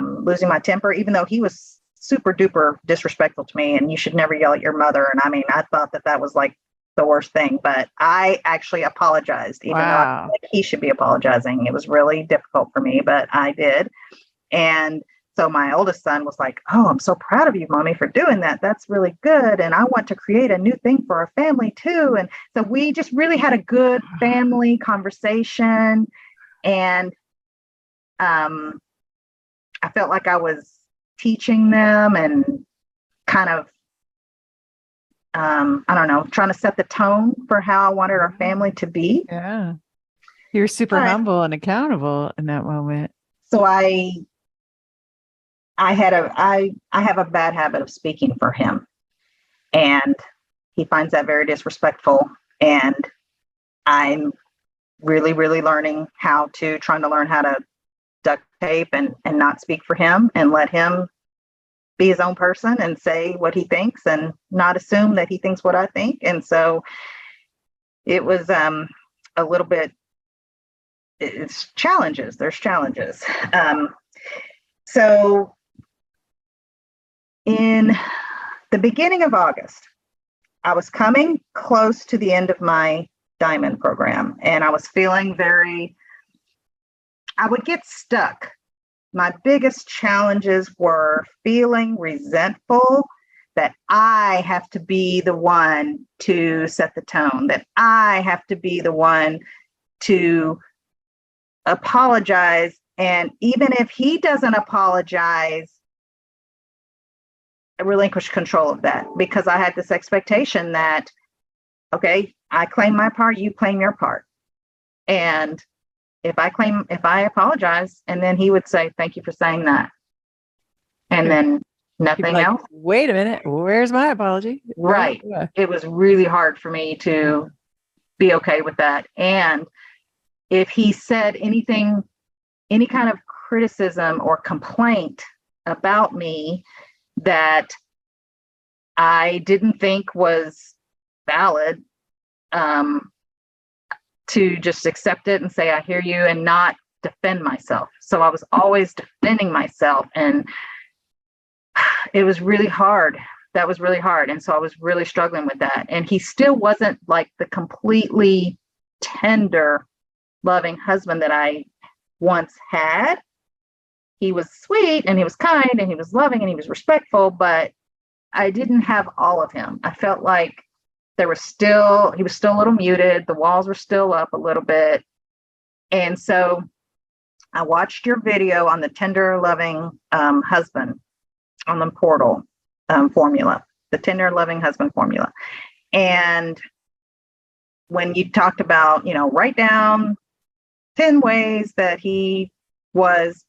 losing my temper, even though he was super duper disrespectful to me. And you should never yell at your mother. And I thought that was like the worst thing, but I actually apologized, even though I feel like he should be apologizing. It was really difficult for me, but I did. And so my oldest son was like, oh, I'm so proud of you, Mommy, for doing that. That's really good. And I want to create a new thing for our family too. And so we just really had a good family conversation. And I felt like I was teaching them and kind of, I don't know, trying to set the tone for how I wanted our family to be. Yeah. You're super humble and accountable in that moment. So I have a bad habit of speaking for him, and he finds that very disrespectful. And I'm really, really trying to learn how to duct tape and not speak for him and let him be his own person and say what he thinks and not assume that he thinks what I think. And so it was a little bit, there's challenges. So in the beginning of August, I was coming close to the end of my diamond program, and I was feeling I would get stuck. My biggest challenges were feeling resentful that I have to be the one to set the tone, that I have to be the one to apologize. And even if he doesn't apologize, I relinquish control of that, because I had this expectation that, okay, I claim my part, you claim your part. And if I apologize, and then he would say, thank you for saying that. And then nothing else. Wait a minute. Where's my apology? Right. Yeah. It was really hard for me to be okay with that. And if he said anything, any kind of criticism or complaint about me that I didn't think was valid, to just accept it and say, I hear you, and not defend myself. So I was always defending myself, and it was really hard. That was really hard. And so I was really struggling with that. And he still wasn't like the completely tender, loving husband that I once had. He was sweet, and he was kind, and he was loving, and he was respectful, but I didn't have all of him. I felt like he was still a little muted. The walls were still up a little bit. And so I watched your video on the tender, loving husband on the portal formula, the tender, loving husband formula. And when you talked about, write down 10 ways that he was,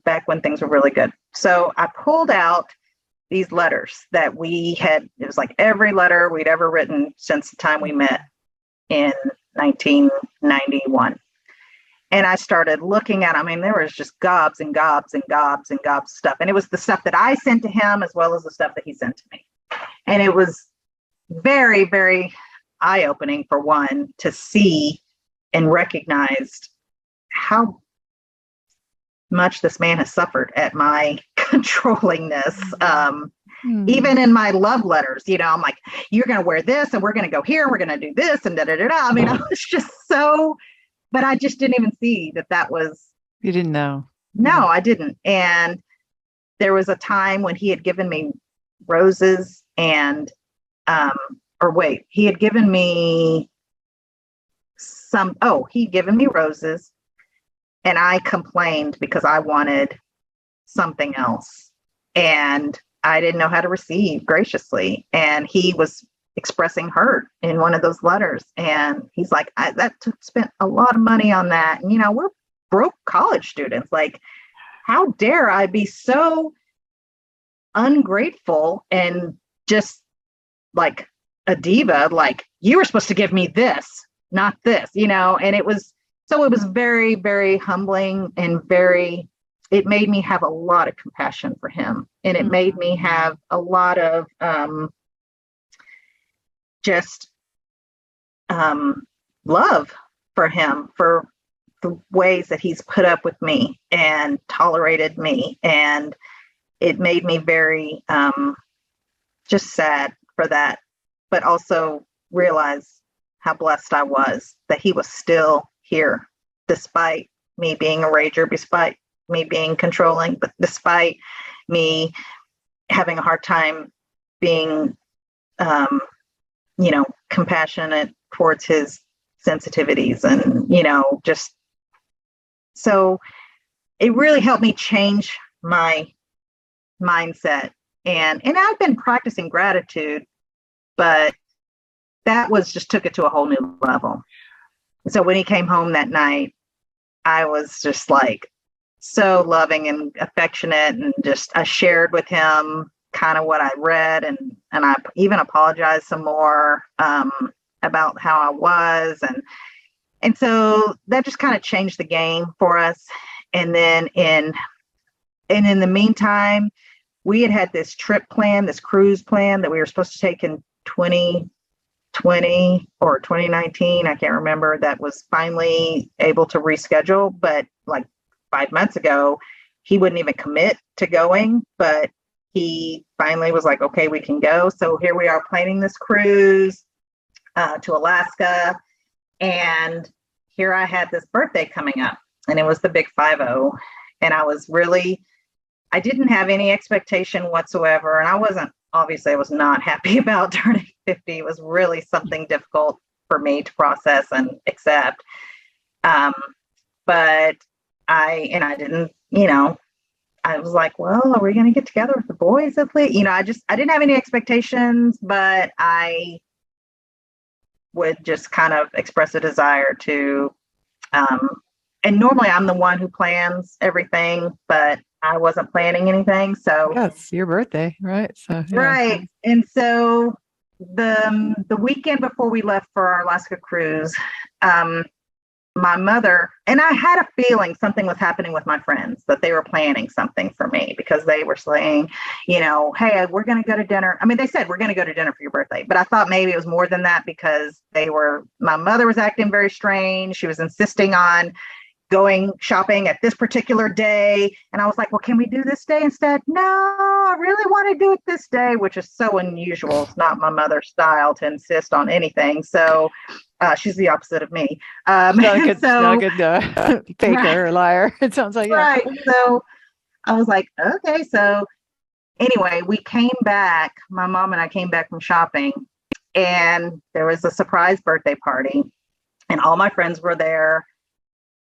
back when things were really good. So I pulled out these letters that we had. It was like every letter we'd ever written since the time we met in 1991. And I started looking at, I mean, there was just gobs and gobs and gobs and gobs of stuff. And it was the stuff that I sent to him as well as the stuff that he sent to me. And it was very, very eye-opening, for one, to see and recognize how much this man has suffered at my controllingness. Even in my love letters, I'm like, you're going to wear this and we're going to go here. We're going to do this and da, da, da, da. I mean, I was just so, but I just didn't even see that was. You didn't know. No, I didn't. And there was a time when he had given me roses and, he had given me he'd given me roses, and I complained because I wanted something else. And I didn't know how to receive graciously. And he was expressing hurt in one of those letters. And he's like, spent a lot of money on that. And, we're broke college students. Like, how dare I be so ungrateful and just like a diva? Like, you were supposed to give me this, not this, and it was very, very humbling and it made me have a lot of compassion for him. And it made me have a lot of love for him, for the ways that he's put up with me and tolerated me. And it made me very just sad for that, but also realize how blessed I was that he was still here, despite me being a rager, despite me being controlling, but despite me having a hard time being, compassionate towards his sensitivities and, just, so it really helped me change my mindset. And I've been practicing gratitude, but that took it to a whole new level. So when he came home that night, I was just like so loving and affectionate, and I shared with him kind of what I read, and I even apologized some more about how I was, and so that just kind of changed the game for us. And then in the meantime, we had this trip plan, this cruise plan that we were supposed to take in 2020 or 2019. I can't remember. That was finally able to reschedule, but like 5 months ago, he wouldn't even commit to going, but he finally was like, okay, we can go. So here we are planning this cruise to Alaska. And here I had this birthday coming up, and it was the big 50. And I didn't have any expectation whatsoever. And I was not happy about turning 50. It was really something difficult for me to process and accept. But I didn't, I was like, well, are we going to get together with the boys at least? I didn't have any expectations, but I would just kind of express a desire to, and normally I'm the one who plans everything, but I wasn't planning anything. So yeah, it's your birthday, right? So yeah. Right. And so the weekend before we left for our Alaska cruise, my mother, and I had a feeling something was happening with my friends, that they were planning something for me, because they were saying, hey, we're going to go to dinner. I mean, they said, we're going to go to dinner for your birthday, but I thought maybe it was more than that, because my mother was acting very strange. She was insisting on going shopping at this particular day. And I was like, well, can we do this day instead? No, I really want to do it this day, which is so unusual. It's not my mother's style to insist on anything. So she's the opposite of me. Not a good faker or liar. It sounds like. Right. So I was like, okay. So anyway, we came back. My mom and I came back from shopping, and there was a surprise birthday party, and all my friends were there,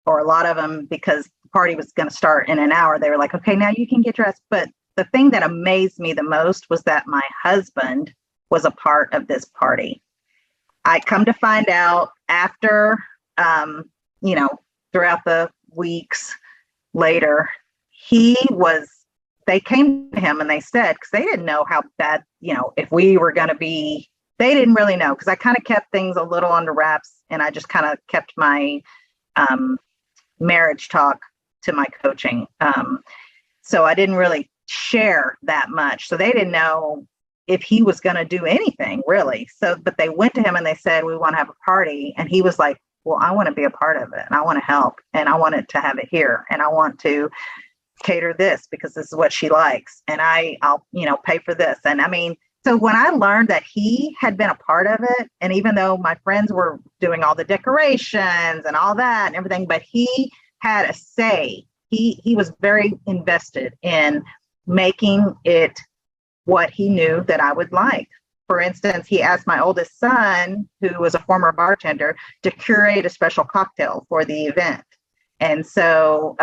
or a lot of them, because the party was going to start in an hour. They were like, okay, now you can get dressed. But the thing that amazed me the most was that my husband was a part of this party. I come to find out after, throughout the weeks later, they came to him and they said, because they didn't know how bad, if we were going to be, they didn't really know, because I kind of kept things a little under wraps, and I just kind of kept my marriage talk to my coaching. So I didn't really share that much. So they didn't know if he was going to do anything really. So, but they went to him and they said, we want to have a party. And he was like, well, I want to be a part of it and I want to help and I want it to have it here. And I want to cater this because this is what she likes. And I'll, pay for this. And I mean, so when I learned that he had been a part of it, and even though my friends were doing all the decorations and all that and everything, but he had a say. He was very invested in making it what he knew that I would like. For instance, he asked my oldest son, who was a former bartender, to curate a special cocktail for the event. And so,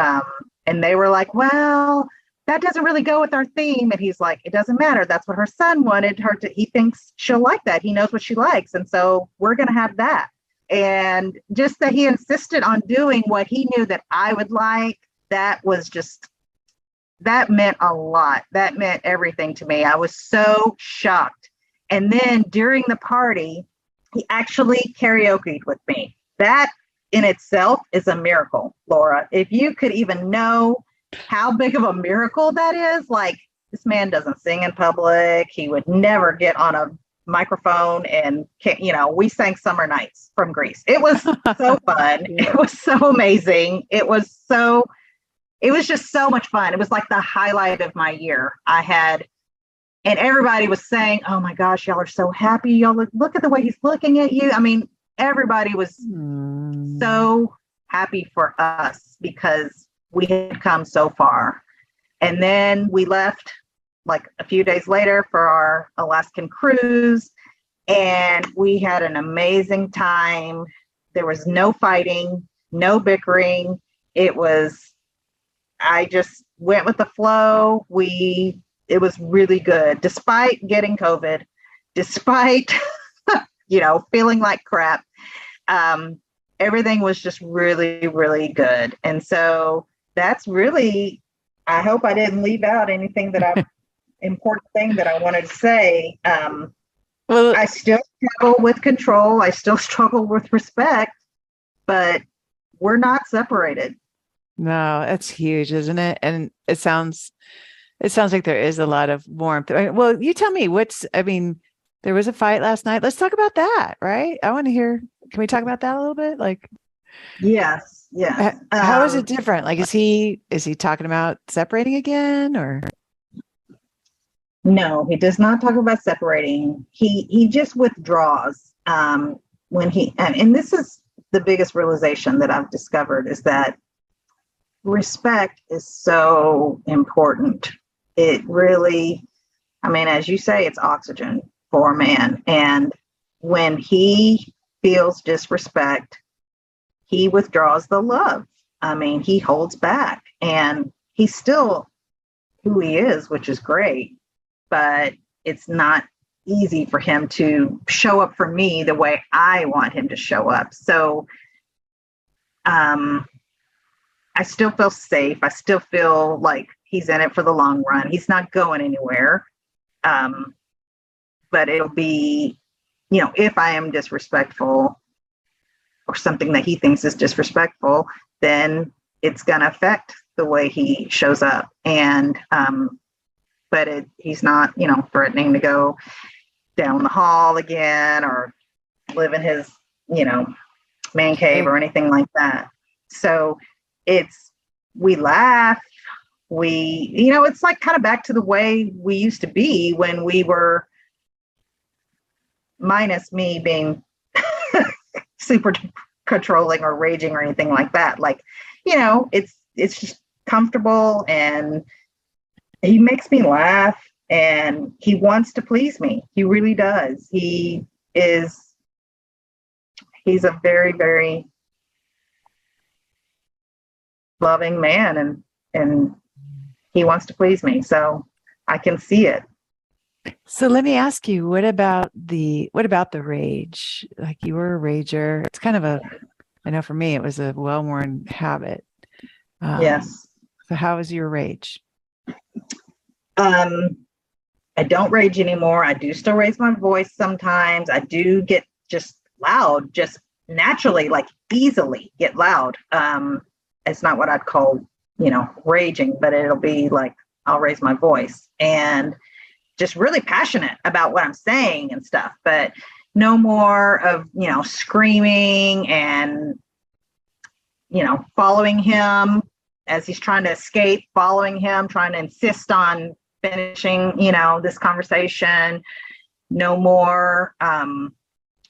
and they were like, well, that doesn't really go with our theme. And he's like, it doesn't matter. That's what her son wanted her to, he thinks she'll like that. He knows what she likes. And so we're going to have that. And just that he insisted on doing what he knew that I would like, that was just, that meant a lot. That meant everything to me. I was so shocked. And then during the party, he actually karaoke'd with me. That in itself is a miracle, Laura. If you could even know how big of a miracle that is, like this man doesn't sing in public. He would never get on a microphone and, we sang Summer Nights from Greece. It was so fun. Yeah. It was so amazing. It was just so much fun. It was like the highlight of my year. And everybody was saying, oh my gosh, y'all are so happy. Y'all look at the way he's looking at you. I mean, everybody was so happy for us because we had come so far. And then we left like a few days later for our Alaskan cruise. And we had an amazing time. There was no fighting, no bickering. I just went with the flow. It was really good, despite getting COVID, despite, feeling like crap. Everything was just really, really good. And so that's really, I hope I didn't leave out anything important thing that I wanted to say. Well, I still struggle with control. I still struggle with respect, but we're not separated. No, that's huge, isn't it? And it sounds like there is a lot of warmth. Well, you tell me there was a fight last night. Let's talk about that, right? I want to hear, can we talk about that a little bit? Like, yes. How is it different? Like, is he talking about separating again or? No, he does not talk about separating. He just withdraws and this is the biggest realization that I've discovered is that respect is so important. It really, as you say, it's oxygen for a man. And when he feels disrespect, he withdraws the love. He holds back and he's still who he is, which is great, but it's not easy for him to show up for me the way I want him to show up. So, I still feel safe. I still feel like he's in it for the long run. He's not going anywhere. But it'll be, if I am disrespectful or something that he thinks is disrespectful, then it's going to affect the way he shows up. And, but he's not, threatening to go down the hall again or live in his, man cave or anything like that. So we laugh, it's like kind of back to the way we used to be when we were, minus me being super controlling or raging or anything like that. Like, it's just comfortable and he makes me laugh and he wants to please me. He really does. He's a very, very loving man and he wants to please me. So I can see it. So let me ask you, what about the rage? Like you were a rager. It's kind of I know for me, it was a well-worn habit. Yes. So how is your rage? I don't rage anymore. I do still raise my voice sometimes. I do get just loud, just naturally, like easily get loud. it's not what I'd call, raging, but it'll be like, I'll raise my voice and just really passionate about what I'm saying and stuff, but no more of, screaming and, following him as he's trying to escape, following him, trying to insist on finishing, this conversation. No more,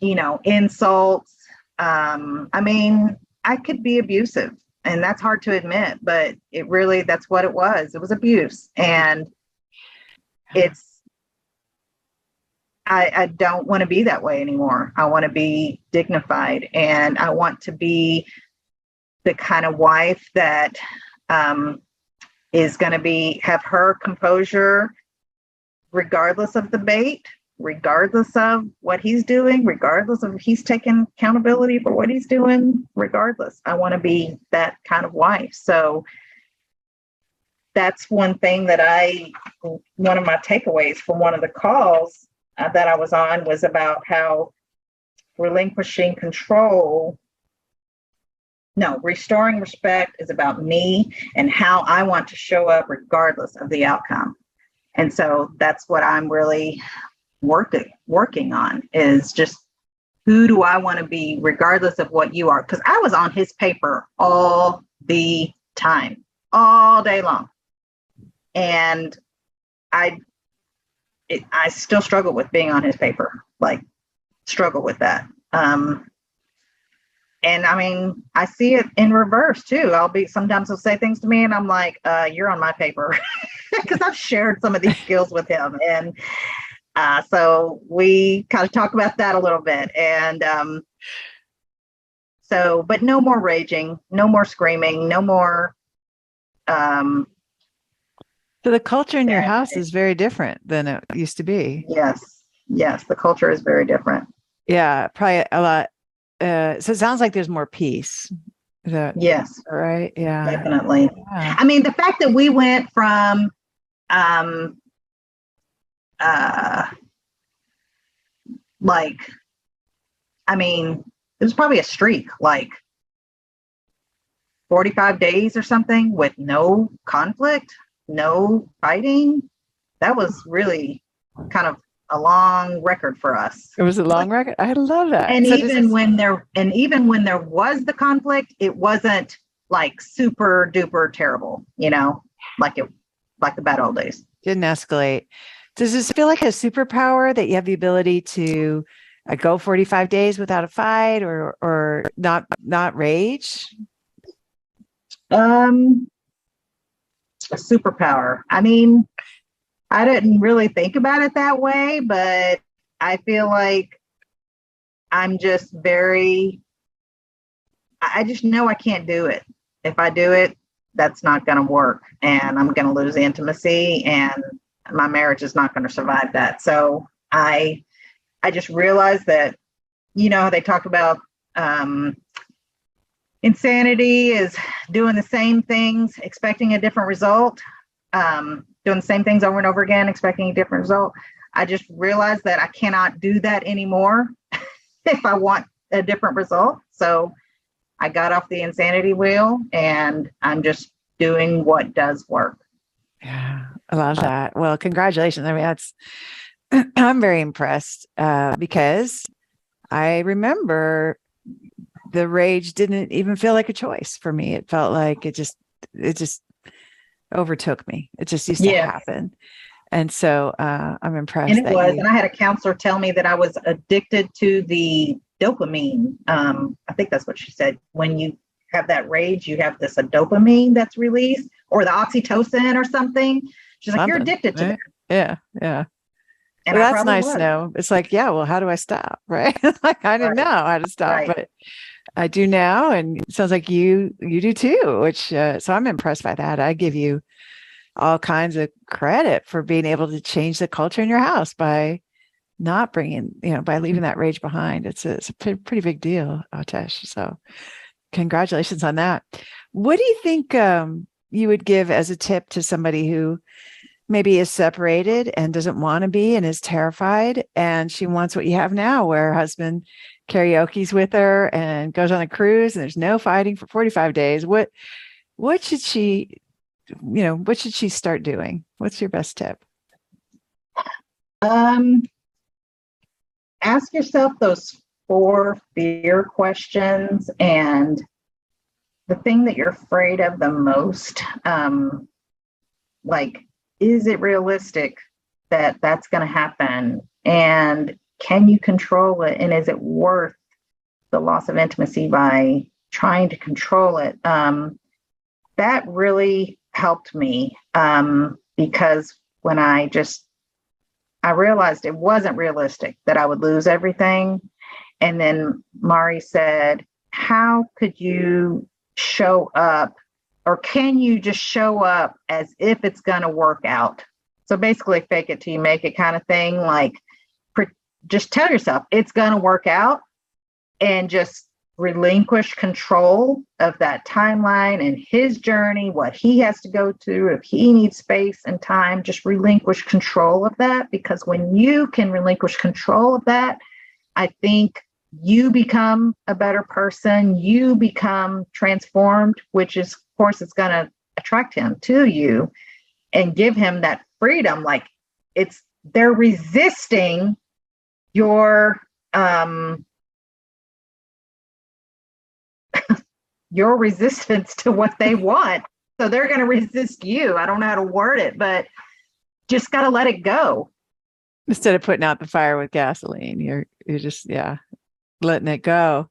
insults. I mean, I could be abusive, and that's hard to admit, but that's what it was. It was abuse. And I don't want to be that way anymore. I want to be dignified, and I want to be the kind of wife that is going to have her composure regardless of the bait, regardless of what he's doing, regardless of if he's taking accountability for what he's doing, regardless. I want to be that kind of wife. So that's one thing one of my takeaways from one of the calls that I was on was about how relinquishing control, restoring respect is about me and how I want to show up regardless of the outcome. And so that's what I'm really working on, is just, who do I want to be regardless of what you are? Because I was on his paper all the time, all day long. And I still struggle with being on his paper, struggle with that. And I mean, I see it in reverse too. Sometimes he'll say things to me and I'm like, you're on my paper, because I've shared some of these skills with him. And so we kind of talk about that a little bit. And but no more raging, no more screaming, no more. So the culture in your house is very different than it used to be. Yes. The culture is very different. Yeah, probably a lot. So it sounds like there's more peace. Yes. Right. Yeah. Definitely. Yeah. I mean, the fact that we went from, it was probably a streak, 45 days or something with no conflict, no fighting. That was really kind of a long record for us. It was a long record. I love that. And when there was the conflict, it wasn't super duper terrible, like the bad old days. Didn't escalate. Does this feel like a superpower that you have the ability to go 45 days without a fight or not rage? A superpower. I mean, I didn't really think about it that way, but I feel like I'm just I just know I can't do it. If I do it, that's not going to work, and I'm going to lose the intimacy, and my marriage is not going to survive that. So I just realized that, they talk about insanity is doing the same things, expecting a different result. Doing the same things over and over again, expecting a different result. I just realized that I cannot do that anymore if I want a different result. So I got off the insanity wheel, and I'm just doing what does work. Yeah, I love that. Well, congratulations. I mean, I'm very impressed because I remember the rage didn't even feel like a choice for me. It felt like it just overtook me. It just used to happen. And so I'm impressed. And and I had a counselor tell me that I was addicted to the dopamine. I think that's what she said. When you have that rage, you have this dopamine that's released, or the oxytocin or something. She's like, you're addicted to that. Yeah. And well, that's nice to know. It's like, well, how do I stop? Right. I didn't know how to stop, but I do now. And it sounds like you do too, which, so I'm impressed by that. I give you all kinds of credit for being able to change the culture in your house by not bringing, by leaving that rage behind. It's a pretty big deal, Tesh. So congratulations on that. What do you think you would give as a tip to somebody who maybe is separated and doesn't want to be and is terrified, and she wants what you have now, where her husband karaoke's with her and goes on a cruise and there's no fighting for 45 days. What should she, what should she start doing? What's your best tip? Ask yourself those 4 fear questions, and the thing that you're afraid of the most, like, is it realistic that that's going to happen? And can you control it? And is it worth the loss of intimacy by trying to control it? That really helped me, because when I realized it wasn't realistic that I would lose everything. And then Mari said, how could you show up, or can you just show up as if it's going to work out? So basically fake it till you make it kind of thing. Like, just tell yourself it's going to work out, and just relinquish control of that timeline and his journey, what he has to go through. If he needs space and time, just relinquish control of that. Because when you can relinquish control of that, I think you become a better person. You become transformed, which is, of course, it's going to attract him to you and give him that freedom. Like, they're resisting your your resistance to what they want. So they're going to resist you. I don't know how to word it, but just got to let it go. Instead of putting out the fire with gasoline, you're just, letting it go.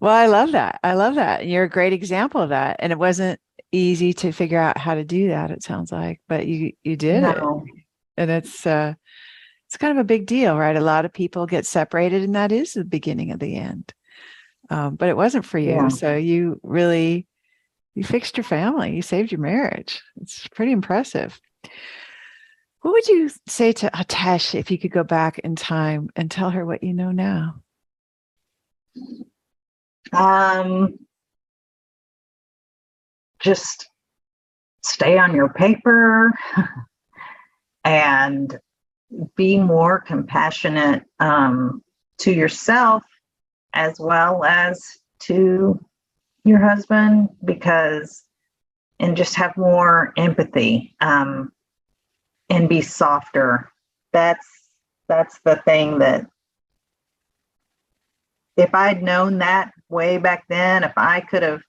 Well, I love that. I love that. And you're a great example of that. And it wasn't easy to figure out how to do that, it sounds like, but you did it. And it's kind of a big deal, right? A lot of people get separated, and that is the beginning of the end. But it wasn't for you. Yeah. So you fixed your family. You saved your marriage. It's pretty impressive. What would you say to Atesh if you could go back in time and tell her what you know now? Just stay on your paper and be more compassionate to yourself as well as to your husband, and just have more empathy, and be softer. That's the thing that, if I'd known that way back then, if I could have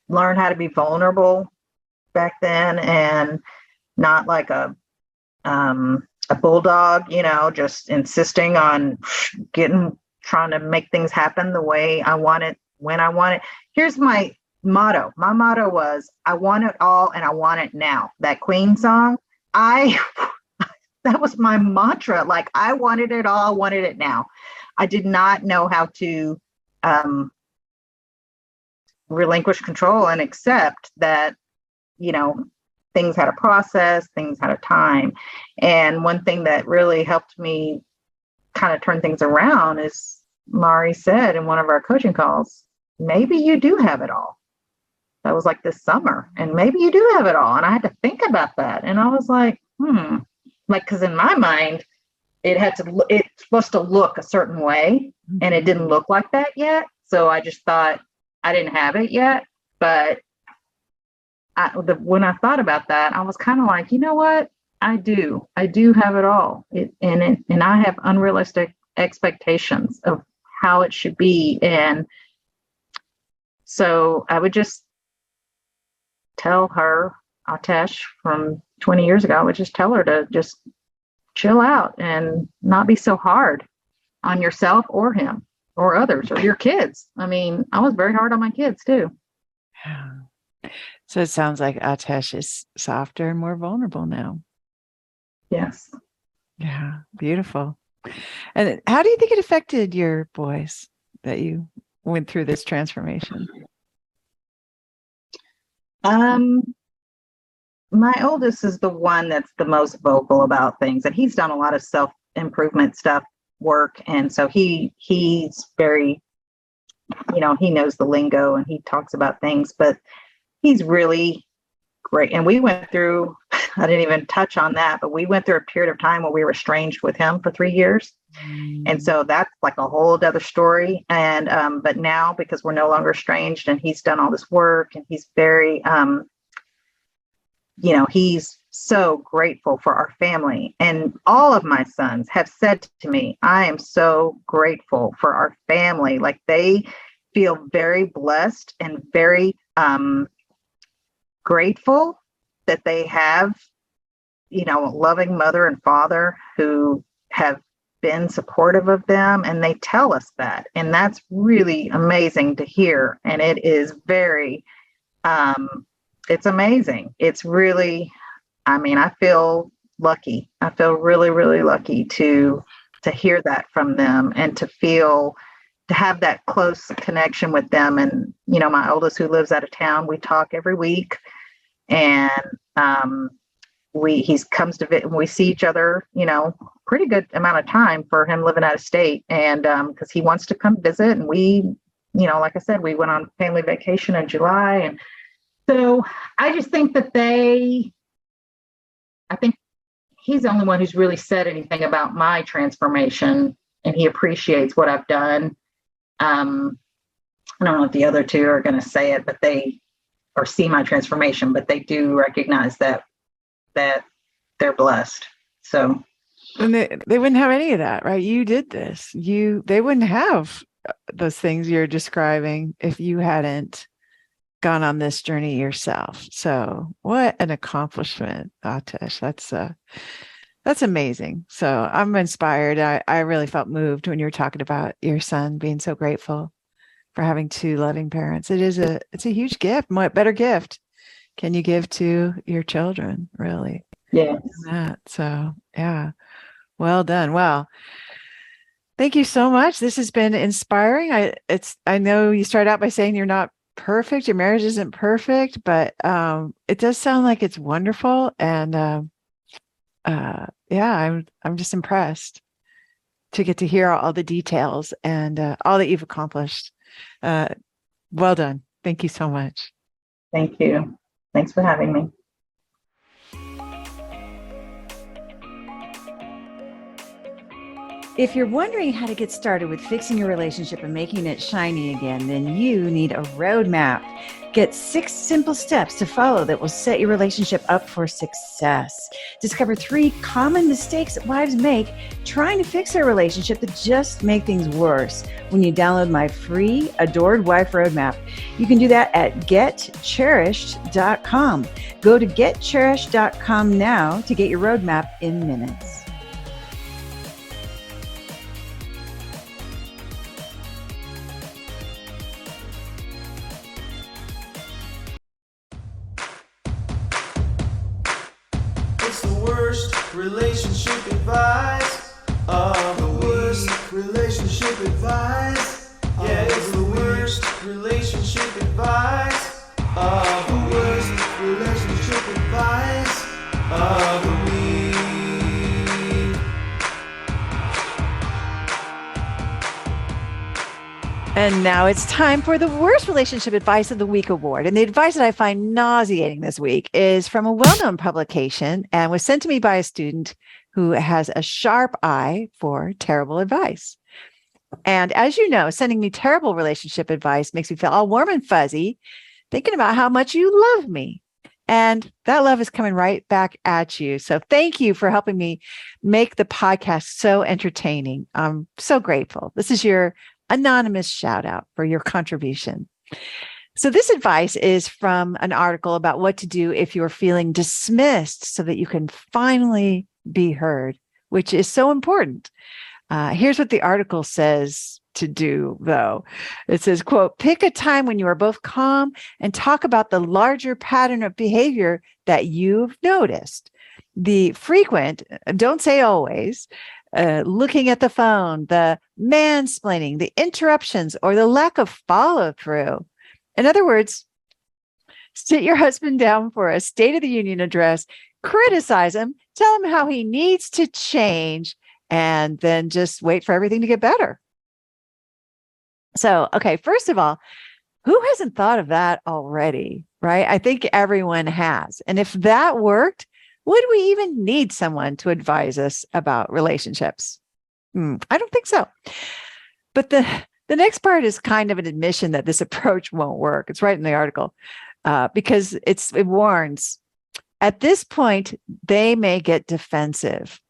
learned how to be vulnerable back then and not like a bulldog, just insisting on trying to make things happen the way I want it, when I want it. Here's my motto. My motto was, I want it all and I want it now. That Queen song, that was my mantra. Like, I wanted it all, I wanted it now. I did not know how to relinquish control and accept that, things had a process, things had a time. And one thing that really helped me kind of turn things around is, Mari said in one of our coaching calls, maybe you do have it all. That was like this summer, and maybe you do have it all. And I had to think about that. And I was like, because in my mind, it's supposed to look a certain way, and it didn't look like that yet. So I just thought I didn't have it yet. But when I thought about that, I was kind of like, you know what? I do have it all. And I have unrealistic expectations of how it should be. And so I would just tell her, Atesh, from 20 years ago, I would just tell her to just chill out and not be so hard on yourself or him or others or your kids. I mean, I was very hard on my kids too. Yeah. So it sounds like Atesh is softer and more vulnerable now. Yes. Yeah. Beautiful. And how do you think it affected your boys that you went through this transformation? My oldest is the one that's the most vocal about things, and he's done a lot of self-improvement work. And so he's very, he knows the lingo and he talks about things, but he's really great. And we went through I didn't even touch on that, but we went through a period of time where we were estranged with him for 3 years. And so that's like a whole other story. And, but now, because we're no longer estranged and he's done all this work, and he's very, he's so grateful for our family. And all of my sons have said to me, I am so grateful for our family. Like, they feel very blessed and very grateful that they have, a loving mother and father who have been supportive of them. And they tell us that. And that's really amazing to hear. And it is very, it's amazing. It's really, I feel lucky. I feel really, really lucky to hear that from them, and to have that close connection with them. And, my oldest, who lives out of town, we talk every week, and he comes to visit, and we see each other, pretty good amount of time for him living out of state. And because he wants to come visit, and we, like I said, we went on family vacation in July. And so I just think that I think he's the only one who's really said anything about my transformation, and he appreciates what I've done. I don't know if the other two are going to say it, or see my transformation, but they do recognize that they're blessed. So, and they wouldn't have any of that, right? You did this. They wouldn't have those things you're describing if you hadn't gone on this journey yourself. So what an accomplishment, Atish. That's amazing. So I'm inspired. I really felt moved when you were talking about your son being so grateful for having two loving parents. It's a huge gift. What better gift can you give to your children, really? Yeah. So yeah, well done. Well, thank you so much. This has been inspiring. I know you started out by saying you're not perfect. Your marriage isn't perfect, but it does sound like it's wonderful. And I'm just impressed to get to hear all the details and all that you've accomplished. Well done. Thank you so much. Thank you. Thanks for having me. If you're wondering how to get started with fixing your relationship and making it shiny again, then you need a roadmap. Get 6 simple steps to follow that will set your relationship up for success. Discover 3 common mistakes that wives make trying to fix their relationship that just make things worse when you download my free Adored Wife Roadmap. You can do that at getcherished.com. Go to getcherished.com now to get your roadmap in minutes. Relationship advice. The worst relationship advice. Yeah, it's the worst relationship advice. The worst relationship advice of the week. And now it's time for the Worst Relationship Advice of the Week award. And the advice that I find nauseating this week is from a well-known publication and was sent to me by a student who has a sharp eye for terrible advice. And as you know, sending me terrible relationship advice makes me feel all warm and fuzzy, thinking about how much you love me. And that love is coming right back at you. So thank you for helping me make the podcast so entertaining. I'm so grateful. This is your anonymous shout out for your contribution. So this advice is from an article about what to do if you're feeling dismissed so that you can finally be heard, which is so important. Here's what the article says to do, though. It says, quote, pick a time when you are both calm and talk about the larger pattern of behavior that you've noticed. The frequent, don't say always, looking at the phone, the mansplaining, the interruptions, or the lack of follow through. In other words, sit your husband down for a State of the Union address, criticize him, tell him how he needs to change, and then just wait for everything to get better. So, okay, first of all, who hasn't thought of that already, right? I think everyone has. And if that worked, Would we even need someone to advise us about relationships? I don't think so. But the next part is kind of an admission that this approach won't work. It's right in the article because it warns. At this point, they may get defensive.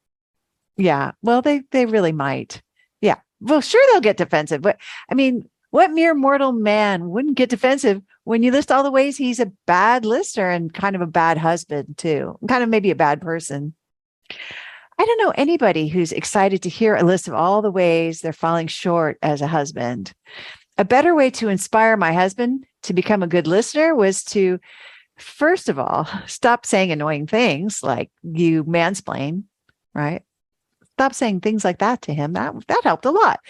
Yeah, well, they really might. Yeah, well, sure, they'll get defensive. But I mean, what mere mortal man wouldn't get defensive when you list all the ways he's a bad listener and kind of a bad husband, too, kind of maybe a bad person? I don't know anybody who's excited to hear a list of all the ways they're falling short as a husband. A better way to inspire my husband to become a good listener was to, first of all, stop saying annoying things like you mansplain, right? Stop saying things like that to him. That helped a lot.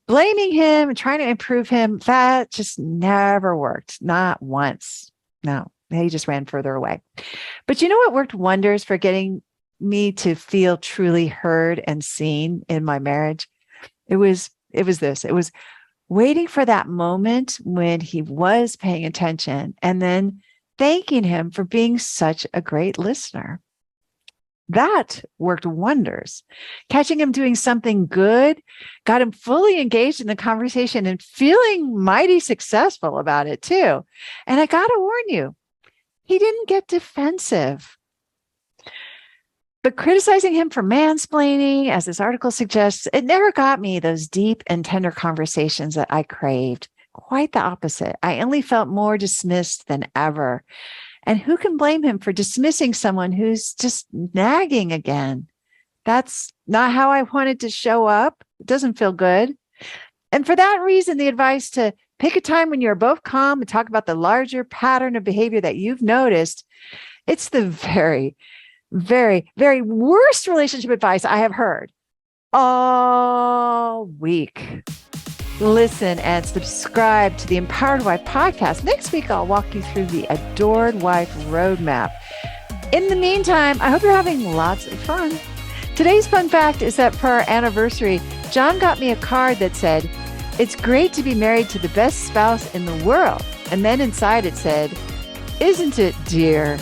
Blaming him and trying to improve him, that just never worked. Not once. No, he just ran further away. But you know what worked wonders for getting me to feel truly heard and seen in my marriage? It was this. It was waiting for that moment when he was paying attention and then thanking him for being such a great listener. That worked wonders. Catching him doing something good got him fully engaged in the conversation and feeling mighty successful about it too. And I got to warn you, he didn't get defensive. But criticizing him for mansplaining, as this article suggests, it never got me those deep and tender conversations that I craved. Quite the opposite. I only felt more dismissed than ever. And who can blame him for dismissing someone who's just nagging again? That's not how I wanted to show up. It doesn't feel good. And for that reason, the advice to pick a time when you're both calm and talk about the larger pattern of behavior that you've noticed, it's the very, very, very worst relationship advice I have heard all week. Listen and subscribe to the Empowered Wife podcast. Next week, I'll walk you through the Adored Wife Roadmap. In the meantime, I hope you're having lots of fun. Today's fun fact is that for our anniversary, John got me a card that said, "It's great to be married to the best spouse in the world." And then inside it said, "Isn't it, dear?"